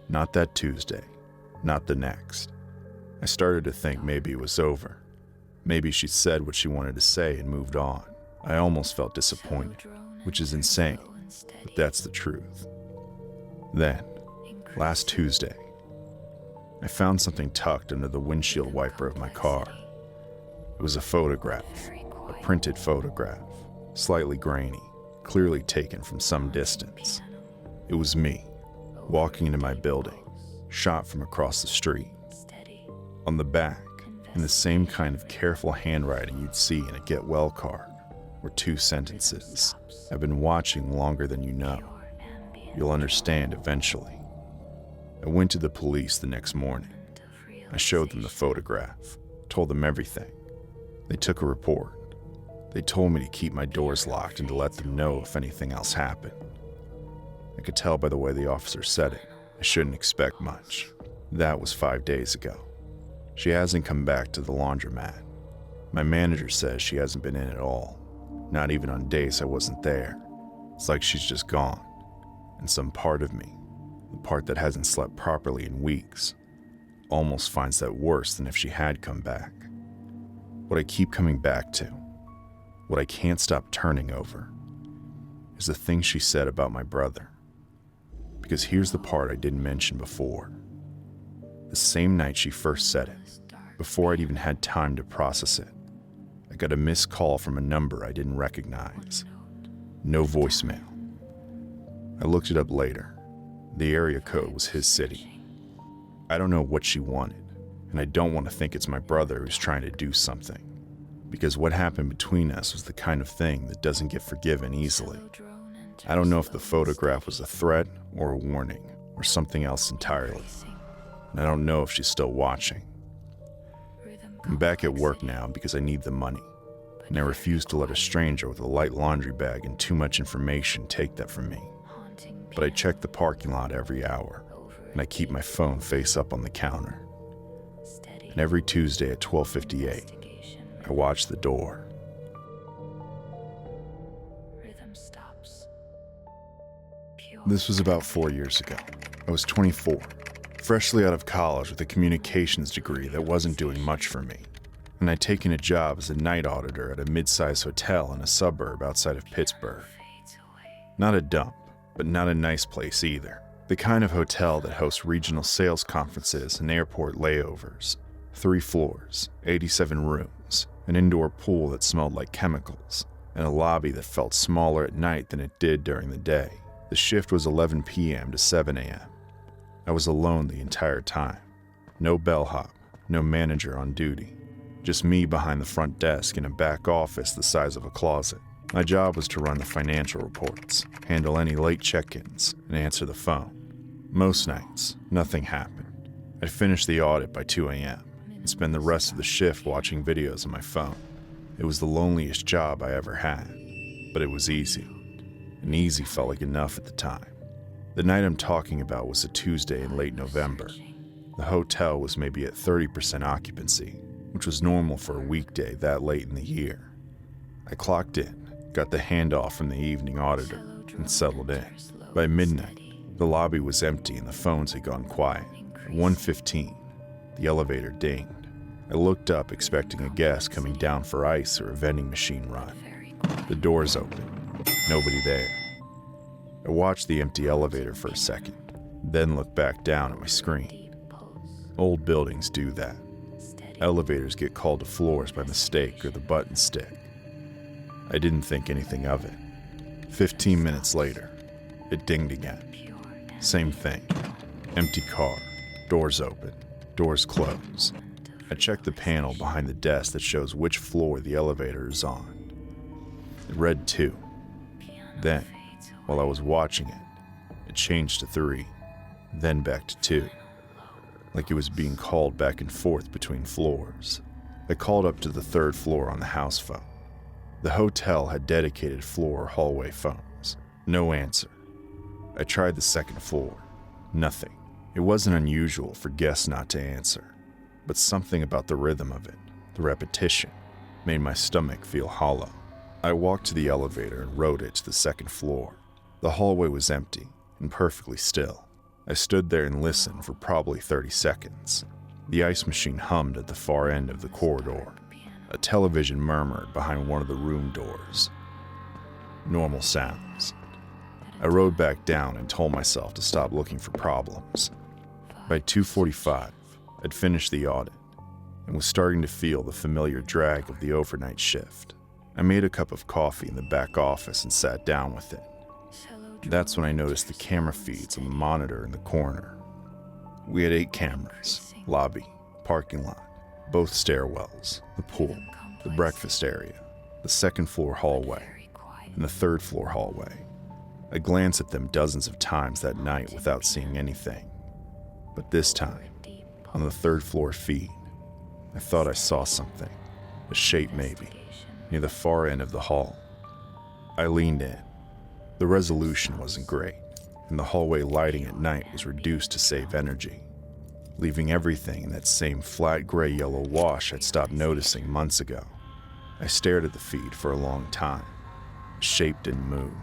Not that Tuesday, not the next. I started to think maybe it was over. Maybe she'd said what she wanted to say and moved on. I almost felt disappointed, which is insane, but that's the truth. Then, last Tuesday, I found something tucked under the windshield wiper of my car. It was a photograph, a printed photograph, slightly grainy, clearly taken from some distance. It was me, walking into my building, shot from across the street. On the back, in the same kind of careful handwriting you'd see in a get well card, were 2 sentences. "I've been watching longer than you know. You'll understand eventually." I went to the police the next morning. I showed them the photograph, told them everything. They took a report. They told me to keep my doors locked and to let them know if anything else happened. I could tell by the way the officer said it, I shouldn't expect much. That was 5 days ago. She hasn't come back to the laundromat. My manager says she hasn't been in at all, not even on days I wasn't there. It's like she's just gone. And some part of me, the part that hasn't slept properly in weeks, almost finds that worse than if she had come back. What I keep coming back to, what I can't stop turning over, is the thing she said about my brother. Because here's the part I didn't mention before. The same night she first said it, before I'd even had time to process it, I got a missed call from a number I didn't recognize. No voicemail. I looked it up later. The area code was his city. I don't know what she wanted, and I don't want to think it's my brother who's trying to do something, because what happened between us was the kind of thing that doesn't get forgiven easily. I don't know if the photograph was a threat or a warning or something else entirely, and I don't know if she's still watching. I'm back at work now because I need the money, and I refuse to let a stranger with a light laundry bag and too much information take that from me. But I check the parking lot every hour, and I keep my phone face up on the counter. And every Tuesday at 12:58, I watch the door. This was about 4 years ago. I was 24, freshly out of college with a communications degree that wasn't doing much for me, and I'd taken a job as a night auditor at a mid-sized hotel in a suburb outside of Pittsburgh. Not a dump, but not a nice place either. The kind of hotel that hosts regional sales conferences and airport layovers. 3 floors, 87 rooms, an indoor pool that smelled like chemicals, and a lobby that felt smaller at night than it did during the day. The shift was 11 p.m. to 7 a.m. I was alone the entire time. No bellhop, no manager on duty. Just me behind the front desk in a back office the size of a closet. My job was to run the financial reports, handle any late check-ins, and answer the phone. Most nights, nothing happened. I'd finish the audit by 2 a.m. and spend the rest of the shift watching videos on my phone. It was the loneliest job I ever had, but it was easy. And easy felt like enough at the time. The night I'm talking about was a Tuesday in late November. The hotel was maybe at 30% occupancy, which was normal for a weekday that late in the year. I clocked in, got the handoff from the evening auditor, and settled in. By midnight, the lobby was empty and the phones had gone quiet. At 1:15, the elevator dinged. I looked up expecting a guest coming down for ice or a vending machine run. The doors opened. Nobody there. I watched the empty elevator for a second, then looked back down at my screen. Old buildings do that. Elevators get called to floors by mistake or the button stick. I didn't think anything of it. 15 minutes later, it dinged again. Same thing. Empty car. Doors open. Doors close. I checked the panel behind the desk that shows which floor the elevator is on. It read 2. Then, while I was watching it, it changed to 3, then back to 2. Like it was being called back and forth between floors. I called up to the 3rd floor on the house phone. The hotel had dedicated floor or hallway phones. No answer. I tried the 2nd floor. Nothing. It wasn't unusual for guests not to answer, but something about the rhythm of it, the repetition, made my stomach feel hollow. I walked to the elevator and rode it to the 2nd floor. The hallway was empty and perfectly still. I stood there and listened for probably 30 seconds. The ice machine hummed at the far end of the corridor. A television murmured behind one of the room doors. Normal sounds. I rode back down and told myself to stop looking for problems. By 2:45, I'd finished the audit and was starting to feel the familiar drag of the overnight shift. I made a cup of coffee in the back office and sat down with it. That's when I noticed the camera feeds on the monitor in the corner. We had 8 cameras: lobby, parking lot, both stairwells, the pool, the breakfast area, the 2nd floor hallway, and the 3rd floor hallway. I glanced at them dozens of times that night without seeing anything. But this time, on the 3rd floor feed, I thought I saw something, a shape maybe, near the far end of the hall. I leaned in. The resolution wasn't great, and the hallway lighting at night was reduced to save energy, leaving everything in that same flat gray-yellow wash I'd stopped noticing months ago. I stared at the feed for a long time. The shape didn't move.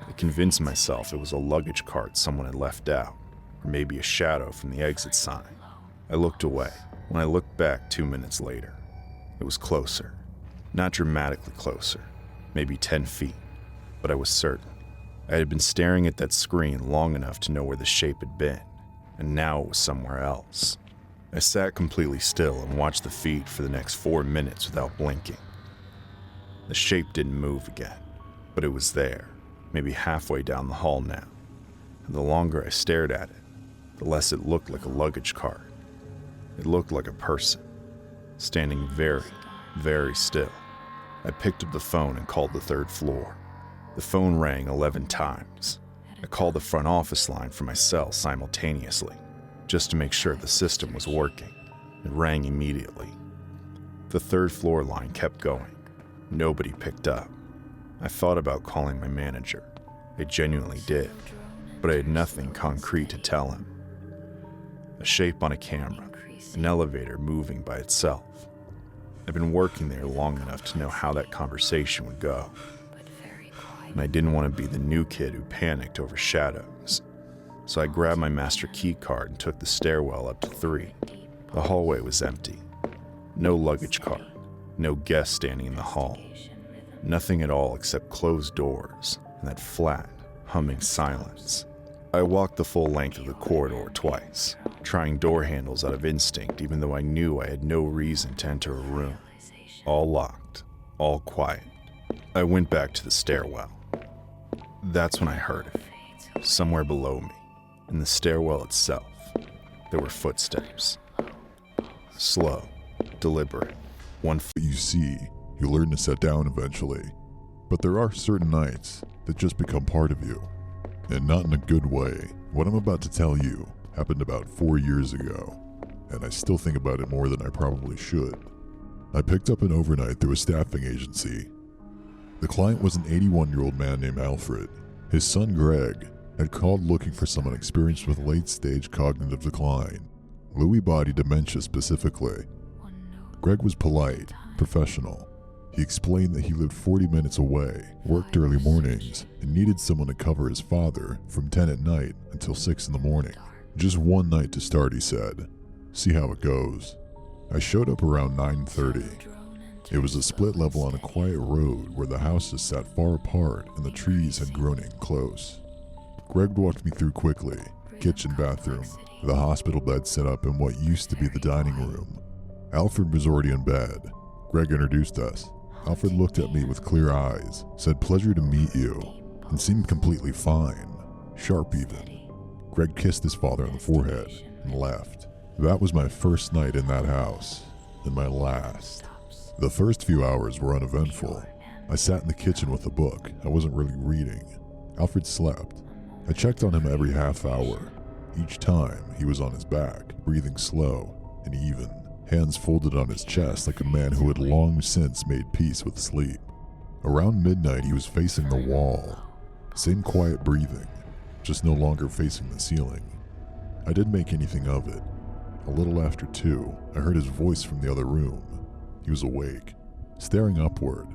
I convinced myself it was a luggage cart someone had left out, or maybe a shadow from the exit sign. I looked away. When I looked back 2 minutes later, it was closer. Not dramatically closer, maybe 10 feet, but I was certain. I had been staring at that screen long enough to know where the shape had been, and now it was somewhere else. I sat completely still and watched the feed for the next 4 minutes without blinking. The shape didn't move again, but it was there, maybe halfway down the hall now. And the longer I stared at it, the less it looked like a luggage cart. It looked like a person, standing very, very still. I picked up the phone and called the 3rd floor. The phone rang 11 times. I called the front office line for my cell simultaneously, just to make sure the system was working. It rang immediately. The 3rd floor line kept going. Nobody picked up. I thought about calling my manager. I genuinely did, but I had nothing concrete to tell him. A shape on a camera, an elevator moving by itself. I've been working there long enough to know how that conversation would go. And I didn't want to be the new kid who panicked over shadows. So I grabbed my master key card and took the stairwell up to 3. The hallway was empty. No luggage cart, no guest standing in the hall. Nothing at all except closed doors and that flat, humming silence. I walked the full length of the corridor twice, trying door handles out of instinct even though I knew I had no reason to enter a room. All locked, all quiet. I went back to the stairwell. That's when I heard it. Somewhere below me, in the stairwell itself, there were footsteps. Slow, deliberate. You see, you learn to set down eventually. But there are certain nights that just become part of you. And not in a good way. What I'm about to tell you happened about 4 years ago, and I still think about it more than I probably should. I picked up an overnight through a staffing agency. The client was an 81-year-old man named Alfred. His son Greg had called looking for someone experienced with late-stage cognitive decline, Lewy body dementia specifically. Greg was polite, professional. He explained that he lived 40 minutes away, worked early mornings, and needed someone to cover his father from 10 at night until 6 in the morning. Just one night to start, he said. See how it goes. I showed up around 9:30. It was a split level on a quiet road where the houses sat far apart and the trees had grown in close. Greg walked me through quickly. Kitchen, bathroom, the hospital bed set up in what used to be the dining room. Alfred was already in bed. Greg introduced us. Alfred looked at me with clear eyes, said pleasure to meet you, and seemed completely fine, sharp even. Greg kissed his father on the forehead and left. That was my first night in that house, and my last. The first few hours were uneventful. I sat in the kitchen with a book. I wasn't really reading. Alfred slept. I checked on him every half hour. Each time, he was on his back, breathing slow and even, hands folded on his chest like a man who had long since made peace with sleep. Around midnight, he was facing the wall. Same quiet breathing, just no longer facing the ceiling. I didn't make anything of it. A little after 2, I heard his voice from the other room. He was awake, staring upward.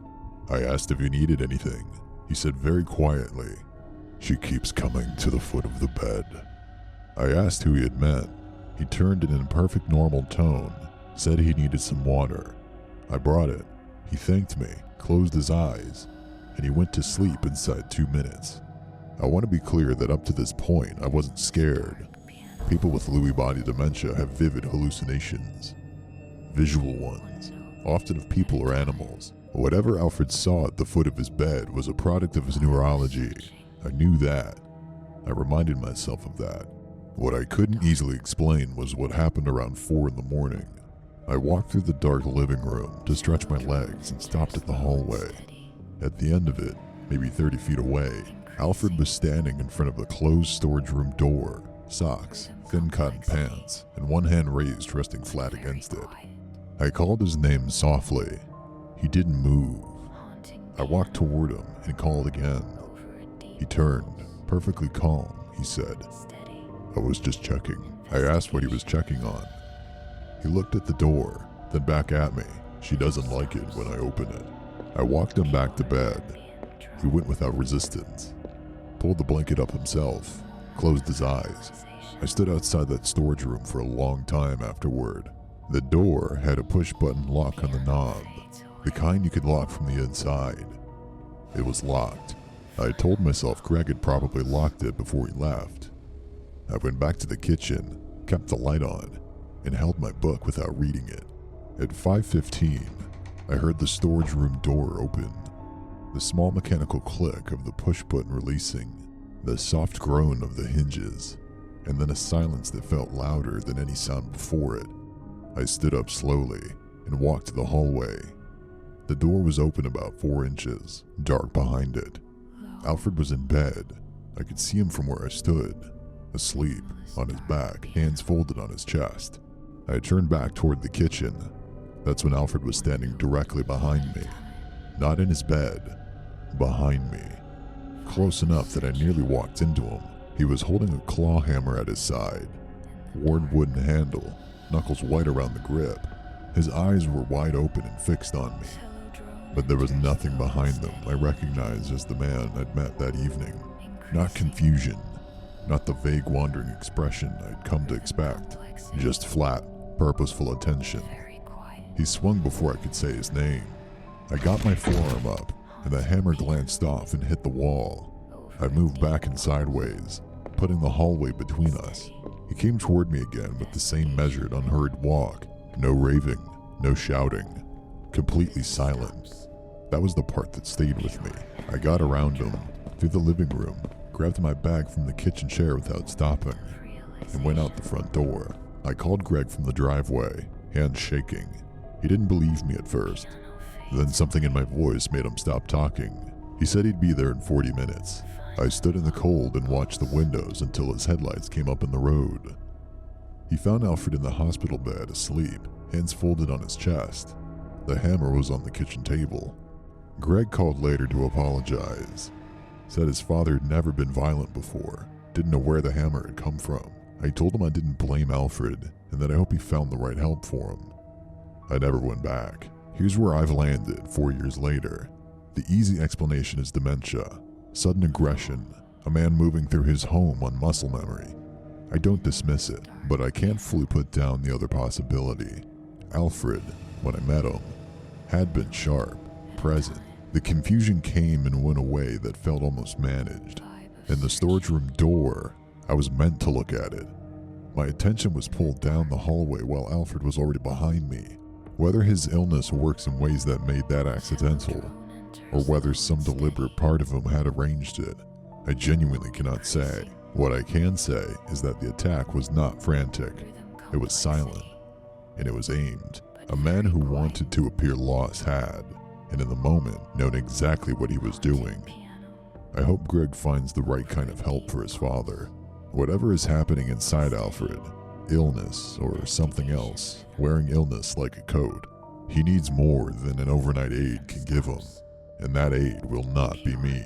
I asked if he needed anything. He said very quietly, "She keeps coming to the foot of the bed." I asked who he had met. He turned in a perfect normal tone, said he needed some water. I brought it. He thanked me, closed his eyes, and he went to sleep inside 2 minutes. I want to be clear that up to this point, I wasn't scared. People with Lewy body dementia have vivid hallucinations, visual ones, often of people or animals. Whatever Alfred saw at the foot of his bed was a product of his neurology. I knew that. I reminded myself of that. What I couldn't easily explain was what happened around 4 in the morning. I walked through the dark living room to stretch my legs and stopped at the hallway. At the end of it, maybe 30 feet away, Alfred was standing in front of the closed storage room door, socks, thin cotton pants, and one hand raised resting flat against it. I called his name softly. He didn't move. I walked toward him and called again. He turned, perfectly calm, he said. "I was just checking." I asked what he was checking on. He looked at the door, then back at me. "She doesn't like it when I open it." I walked him back to bed. He went without resistance, pulled the blanket up himself, closed his eyes. I stood outside that storage room for a long time afterward. The door had a push-button lock on the knob, the kind you could lock from the inside. It was locked. I told myself Greg had probably locked it before he left. I went back to the kitchen, kept the light on, and held my book without reading it. At 5:15, I heard the storage room door open. The small mechanical click of the push button releasing, the soft groan of the hinges, and then a silence that felt louder than any sound before it. I stood up slowly and walked to the hallway. The door was open about 4 inches, dark behind it. Alfred was in bed. I could see him from where I stood, asleep, on his back, hands folded on his chest. I turned back toward the kitchen. That's when Alfred was standing directly behind me. Not in his bed, behind me. Close enough that I nearly walked into him. He was holding a claw hammer at his side, worn wooden handle, knuckles white around the grip. His eyes were wide open and fixed on me. But there was nothing behind them I recognized as the man I'd met that evening. Not confusion, not the vague wandering expression I'd come to expect, just flat, purposeful attention. He swung before I could say his name. I got my forearm up, and the hammer glanced off and hit the wall. I moved back and sideways, putting the hallway between us. He came toward me again with the same measured, unhurried walk. No raving, no shouting, completely silent. That was the part that stayed with me. I got around him, through the living room, grabbed my bag from the kitchen chair without stopping, and went out the front door. I called Greg from the driveway, hands shaking. He didn't believe me at first. Then something in my voice made him stop talking. He said he'd be there in 40 minutes. I stood in the cold and watched the windows until his headlights came up in the road. He found Alfred in the hospital bed, asleep, hands folded on his chest. The hammer was on the kitchen table. Greg called later to apologize. Said his father had never been violent before, didn't know where the hammer had come from. I told him I didn't blame Alfred, and that I hope he found the right help for him. I never went back. Here's where I've landed 4 years later. The easy explanation is dementia, sudden aggression, a man moving through his home on muscle memory. I don't dismiss it, but I can't fully put down the other possibility. Alfred, when I met him, had been sharp, present. The confusion came and went away that felt almost managed. In the storage room door, I was meant to look at it. My attention was pulled down the hallway while Alfred was already behind me. Whether his illness works in ways that made that accidental, or whether some deliberate part of him had arranged it, I genuinely cannot say. What I can say is that the attack was not frantic. It was silent, and it was aimed. A man who wanted to appear lost had, and in the moment, known exactly what he was doing. I hope Greg finds the right kind of help for his father. Whatever is happening inside Alfred, illness or something else, wearing illness like a coat, he needs more than an overnight aid can give him, and that aid will not be me.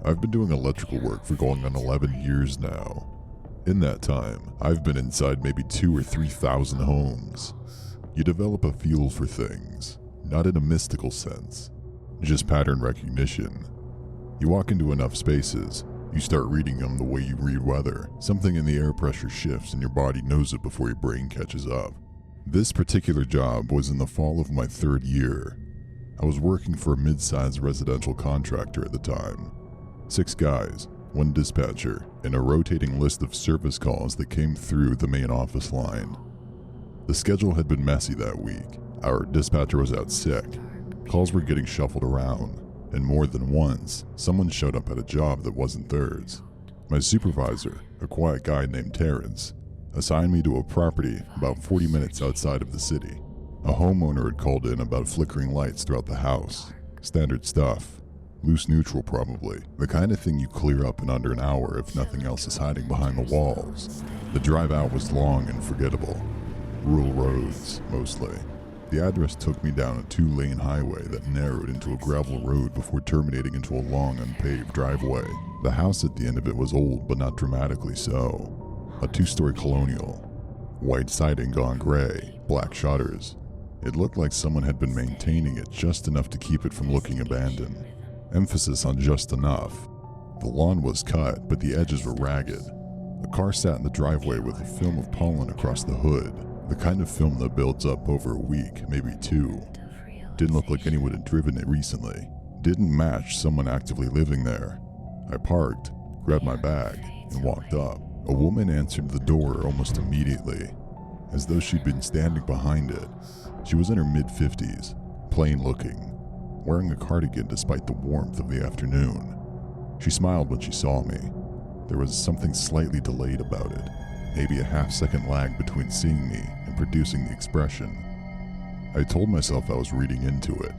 I've been doing electrical work for going on 11 years now. In that time, I've been inside maybe 2,000 or 3,000 homes. You develop a feel for things, not in a mystical sense, just pattern recognition. You walk into enough spaces, you start reading them the way you read weather. Something in the air pressure shifts and your body knows it before your brain catches up. This particular job was in the fall of my 3rd year. I was working for a mid-sized residential contractor at the time. 6 guys, 1 dispatcher, and a rotating list of service calls that came through the main office line. The schedule had been messy that week. Our dispatcher was out sick. Calls were getting shuffled around, and more than once, someone showed up at a job that wasn't theirs. My supervisor, a quiet guy named Terrence, assigned me to a property about 40 minutes outside of the city. A homeowner had called in about flickering lights throughout the house. Standard stuff. Loose neutral probably, the kind of thing you clear up in under an hour if nothing else is hiding behind the walls. The drive out was long and forgettable. Rural roads, mostly. The address took me down a 2-lane highway that narrowed into a gravel road before terminating into a long unpaved driveway. The house at the end of it was old but not dramatically so. A 2-story colonial. White siding gone gray, black shutters. It looked like someone had been maintaining it just enough to keep it from looking abandoned. Emphasis on just enough. The lawn was cut, but the edges were ragged. A car sat in the driveway with a film of pollen across the hood, the kind of film that builds up over a week, maybe 2. Didn't look like anyone had driven it recently. Didn't match someone actively living there. I parked, grabbed my bag, and walked up. A woman answered the door almost immediately, as though she'd been standing behind it. She was in her mid-50s, plain looking, wearing a cardigan despite the warmth of the afternoon. She smiled when she saw me. There was something slightly delayed about it, maybe a half-second lag between seeing me and producing the expression. I told myself I was reading into it.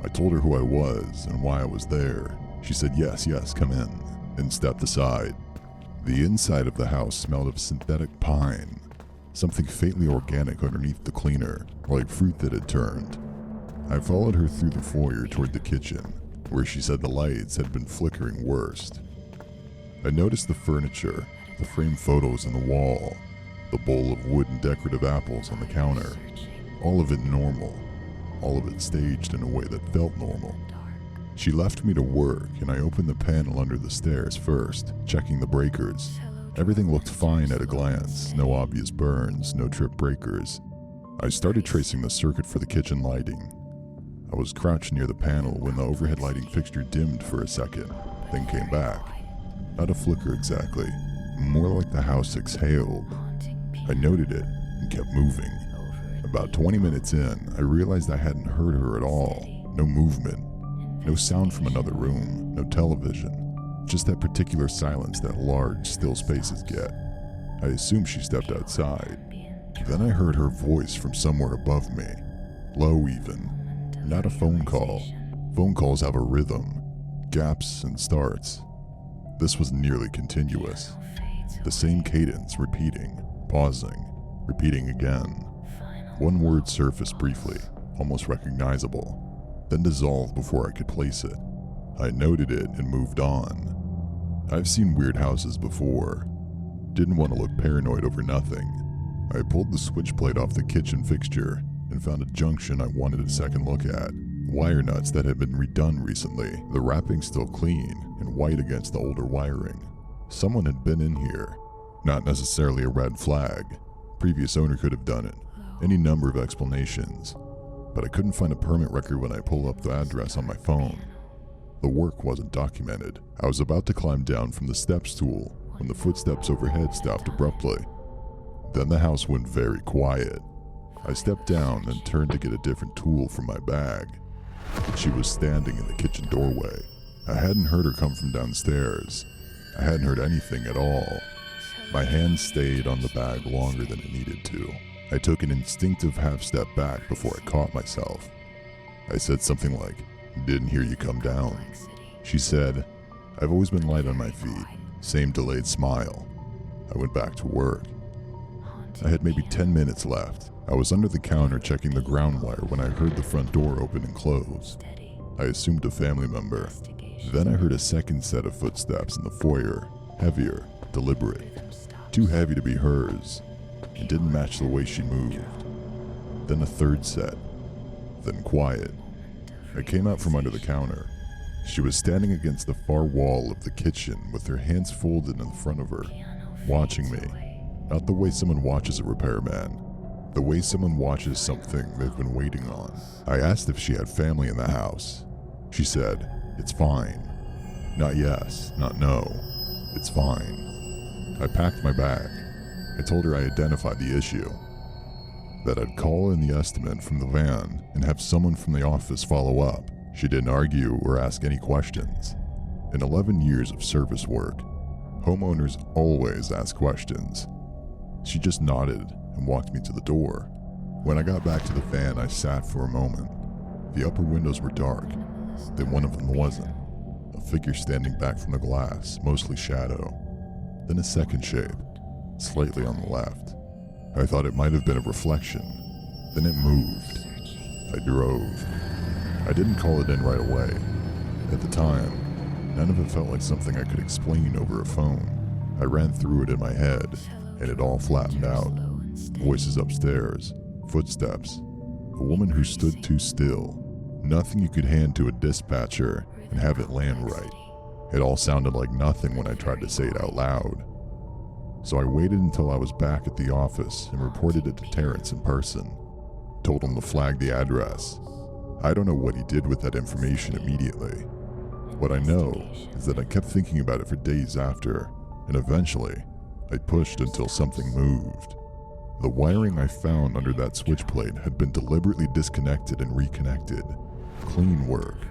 I told her who I was and why I was there. She said yes, come in, and stepped aside. The inside of the house smelled of synthetic pine, something faintly organic underneath the cleaner, like fruit that had turned. I followed her through the foyer toward the kitchen, where she said the lights had been flickering worst. I noticed the furniture, the framed photos on the wall, the bowl of wood and decorative apples on the counter. All of it normal, all of it staged in a way that felt normal. She left me to work, and I opened the panel under the stairs first, checking the breakers. Everything looked fine at a glance, no obvious burns, no trip breakers. I started tracing the circuit for the kitchen lighting. I was crouched near the panel when the overhead lighting fixture dimmed for a second, then came back. Not a flicker exactly, more like the house exhaled. I noted it and kept moving. About 20 minutes in, I realized I hadn't heard her at all. No movement, no sound from another room, no television. Just that particular silence that large, still spaces get. I assumed she stepped outside. Then I heard her voice from somewhere above me. Low even. Not a phone call. Phone calls have a rhythm, gaps and starts. This was nearly continuous. The same cadence, repeating, pausing, repeating again. One word surfaced briefly, almost recognizable, then dissolved before I could place it. I noted it and moved on. I've seen weird houses before. Didn't want to look paranoid over nothing. I pulled the switch plate off the kitchen fixture and found a junction I wanted a second look at. Wire nuts that had been redone recently, the wrapping still clean and white against the older wiring. Someone had been in here. Not necessarily a red flag. Previous owner could have done it. Any number of explanations. But I couldn't find a permit record when I pulled up the address on my phone. The work wasn't documented. I was about to climb down from the step stool when the footsteps overhead stopped abruptly. Then the house went very quiet. I stepped down and turned to get a different tool from my bag. She was standing in the kitchen doorway. I hadn't heard her come from downstairs. I hadn't heard anything at all. My hand stayed on the bag longer than it needed to. I took an instinctive half step back before I caught myself. I said something like, "Didn't hear you come down." She said, "I've always been light on my feet." Same delayed smile. I went back to work. I had maybe 10 minutes left. I was under the counter checking the ground wire when I heard the front door open and close. I assumed a family member. Then I heard a second set of footsteps in the foyer, heavier, deliberate. Too heavy to be hers. It didn't match the way she moved. Then a third set. Then quiet. I came out from under the counter. She was standing against the far wall of the kitchen with her hands folded in front of her, watching me. Not the way someone watches a repairman. The way someone watches something they've been waiting on. I asked if she had family in the house. She said, "It's fine." Not yes, not no. It's fine. I packed my bag. I told her I identified the issue. That I'd call in the estimate from the van and have someone from the office follow up. She didn't argue or ask any questions. In 11 years of service work, homeowners always ask questions. She just nodded and walked me to the door. When I got back to the van, I sat for a moment. The upper windows were dark, then one of them wasn't. A figure standing back from the glass, mostly shadow. Then a second shape, slightly on the left. I thought it might have been a reflection. Then it moved. I drove. I didn't call it in right away. At the time, none of it felt like something I could explain over a phone. I ran through it in my head, and it all flattened out. Voices upstairs, footsteps, a woman who stood too still. Nothing you could hand to a dispatcher and have it land right. It all sounded like nothing when I tried to say it out loud. So I waited until I was back at the office and reported it to Terrence in person. Told him to flag the address. I don't know what he did with that information immediately. What I know is that I kept thinking about it for days after, and eventually, I pushed until something moved. The wiring I found under that switch plate had been deliberately disconnected and reconnected. Clean work.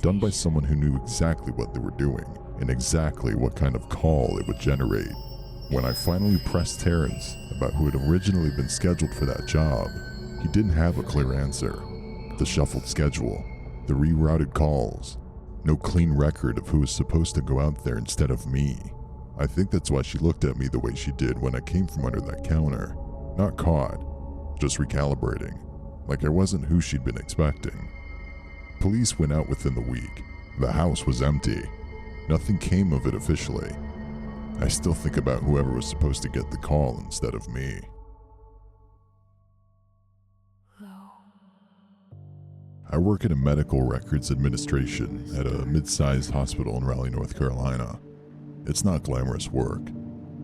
Done by someone who knew exactly what they were doing, and exactly what kind of call it would generate. When I finally pressed Terrence about who had originally been scheduled for that job, he didn't have a clear answer. The shuffled schedule, the rerouted calls, no clean record of who was supposed to go out there instead of me. I think that's why she looked at me the way she did when I came from under that counter. Not caught, just recalibrating, like I wasn't who she'd been expecting. Police went out within the week. The house was empty. Nothing came of it officially. I still think about whoever was supposed to get the call instead of me. I work in a medical records administration at a mid-sized hospital in Raleigh, North Carolina. It's not glamorous work.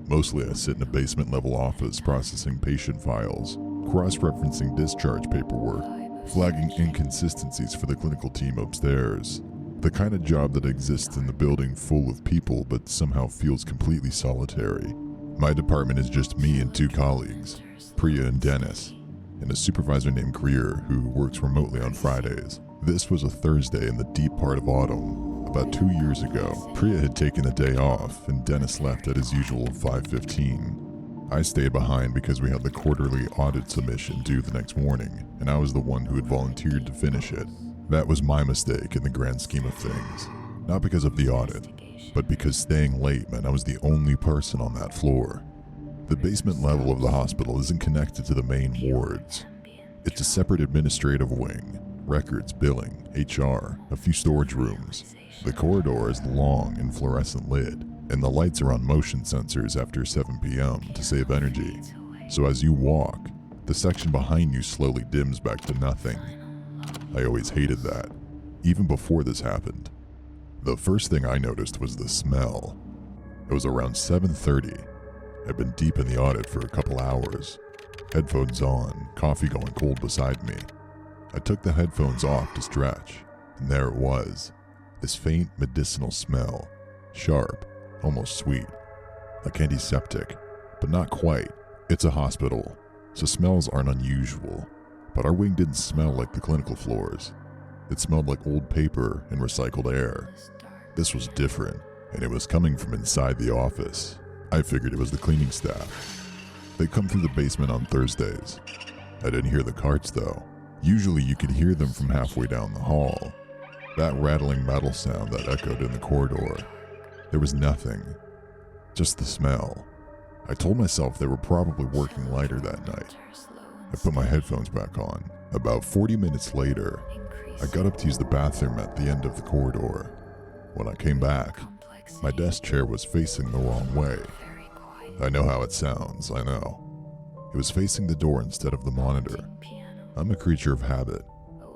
Mostly I sit in a basement-level office processing patient files, cross-referencing discharge paperwork, flagging inconsistencies for the clinical team upstairs. The kind of job that exists in the building full of people but somehow feels completely solitary. My department is just me and 2 colleagues, Priya and Dennis, and a supervisor named Greer who works remotely on Fridays. This was a Thursday in the deep part of autumn. About 2 years ago, Priya had taken a day off and Dennis left at his usual 5:15. I stayed behind because we had the quarterly audit submission due the next morning, and I was the one who had volunteered to finish it. That was my mistake in the grand scheme of things. Not because of the audit, but because staying late meant I was the only person on that floor. The basement level of the hospital isn't connected to the main wards. It's a separate administrative wing, records, billing, HR, a few storage rooms. The corridor is long and fluorescent lit, and the lights are on motion sensors after 7 p.m. to save energy. So as you walk, the section behind you slowly dims back to nothing. I always hated that, even before this happened. The first thing I noticed was the smell. It was around 7:30. I'd been deep in the audit for a couple hours. Headphones on, coffee going cold beside me. I took the headphones off to stretch, and there it was. This faint medicinal smell. Sharp, almost sweet. Like antiseptic, but not quite. It's a hospital, so smells aren't unusual. But our wing didn't smell like the clinical floors. It smelled like old paper and recycled air. This was different, and it was coming from inside the office. I figured it was the cleaning staff. They come through the basement on Thursdays. I didn't hear the carts though. Usually you could hear them from halfway down the hall. That rattling metal sound that echoed in the corridor. There was nothing, just the smell. I told myself they were probably working lighter that night. I put my headphones back on. About 40 minutes later, I got up to use the bathroom at the end of the corridor. When I came back, my desk chair was facing the wrong way. I know how it sounds, I know. It was facing the door instead of the monitor. I'm a creature of habit.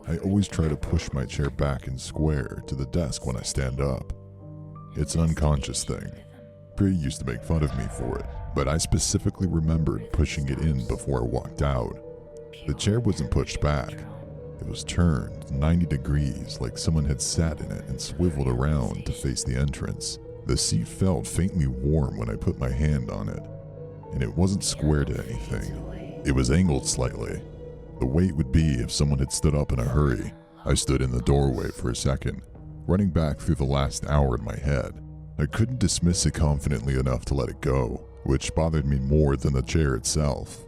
I always try to push my chair back and square to the desk when I stand up. It's an unconscious thing. Priya used to make fun of me for it, but I specifically remembered pushing it in before I walked out. The chair wasn't pushed back. It was turned 90 degrees like someone had sat in it and swiveled around to face the entrance. The seat felt faintly warm when I put my hand on it, and it wasn't square to anything. It was angled slightly. The weight would be if someone had stood up in a hurry. I stood in the doorway for a second, running back through the last hour in my head. I couldn't dismiss it confidently enough to let it go, which bothered me more than the chair itself.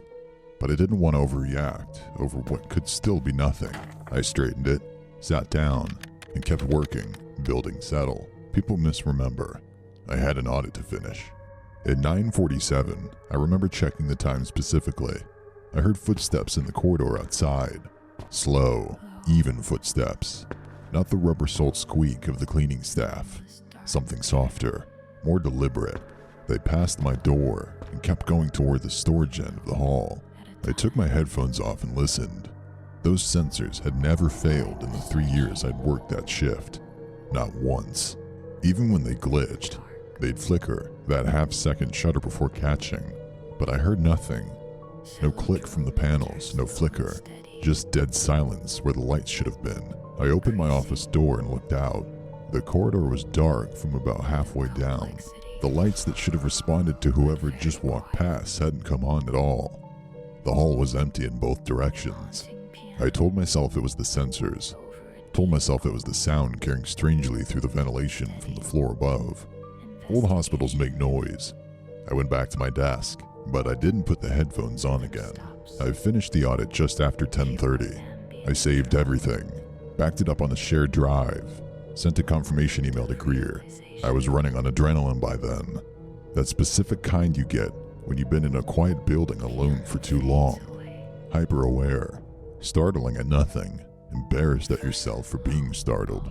But I didn't want to overreact over what could still be nothing. I straightened it, sat down, and kept working, building settle. People misremember. I had an audit to finish. At 9:47, I remember checking the time specifically. I heard footsteps in the corridor outside. Slow, even footsteps. Not the rubber-soled squeak of the cleaning staff. Something softer, more deliberate. They passed my door and kept going toward the storage end of the hall. I took my headphones off and listened. Those sensors had never failed in the 3 years I'd worked that shift. Not once. Even when they glitched, they'd flicker, that half-second shudder before catching. But I heard nothing. No click from the panels, no flicker. Just dead silence where the lights should have been. I opened my office door and looked out. The corridor was dark from about halfway down. The lights that should have responded to whoever just walked past hadn't come on at all. The hall was empty in both directions. I told myself it was the sensors. Told myself it was the sound carrying strangely through the ventilation from the floor above. Old hospitals make noise. I went back to my desk, but I didn't put the headphones on again. I finished the audit just after 10:30. I saved everything, backed it up on a shared drive, sent a confirmation email to Greer. I was running on adrenaline by then. That specific kind you get when you've been in a quiet building alone for too long. Hyper-aware, startling at nothing, embarrassed at yourself for being startled.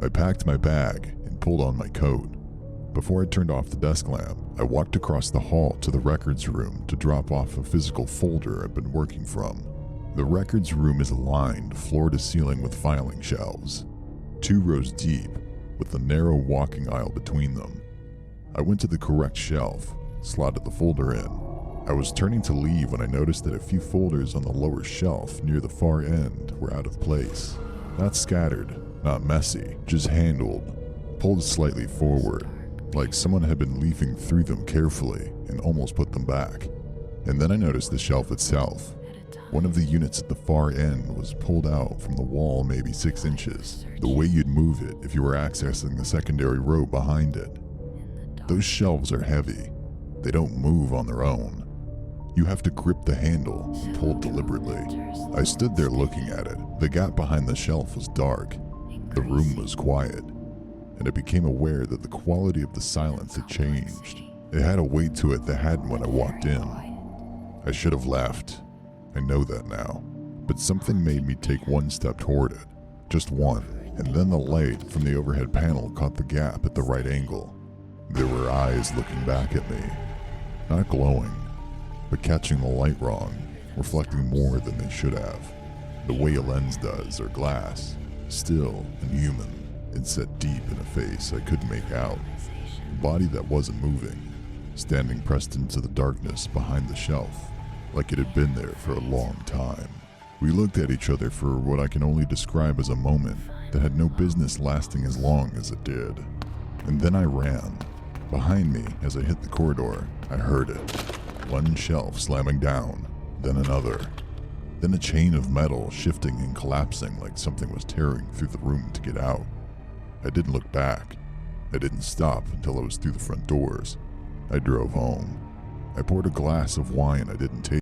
I packed my bag and pulled on my coat. Before I turned off the desk lamp, I walked across the hall to the records room to drop off a physical folder I'd been working from. The records room is lined floor to ceiling with filing shelves, 2 rows deep, with a narrow walking aisle between them. I went to the correct shelf, slotted the folder in. I was turning to leave when I noticed that a few folders on the lower shelf near the far end were out of place. Not scattered, not messy, just handled, pulled slightly forward, like someone had been leafing through them carefully and almost put them back. And then I noticed the shelf itself. One of the units at the far end was pulled out from the wall maybe 6 inches, the way you'd move it if you were accessing the secondary row behind it. Those shelves are heavy. They don't move on their own. You have to grip the handle and pull deliberately. I stood there looking at it. The gap behind the shelf was dark. The room was quiet. And I became aware that the quality of the silence had changed. It had a weight to it that hadn't when I walked in. I should have left. I know that now. But something made me take one step toward it. Just one. And then the light from the overhead panel caught the gap at the right angle. There were eyes looking back at me. Not glowing, but catching the light wrong, reflecting more than they should have. The way a lens does, or glass. Still and human, and set deep in a face I couldn't make out. A body that wasn't moving, standing pressed into the darkness behind the shelf, like it had been there for a long time. We looked at each other for what I can only describe as a moment that had no business lasting as long as it did. And then I ran. Behind me, as I hit the corridor, I heard it. One shelf slamming down, then another. Then a chain of metal shifting and collapsing like something was tearing through the room to get out. I didn't look back. I didn't stop until I was through the front doors. I drove home. I poured a glass of wine I didn't take.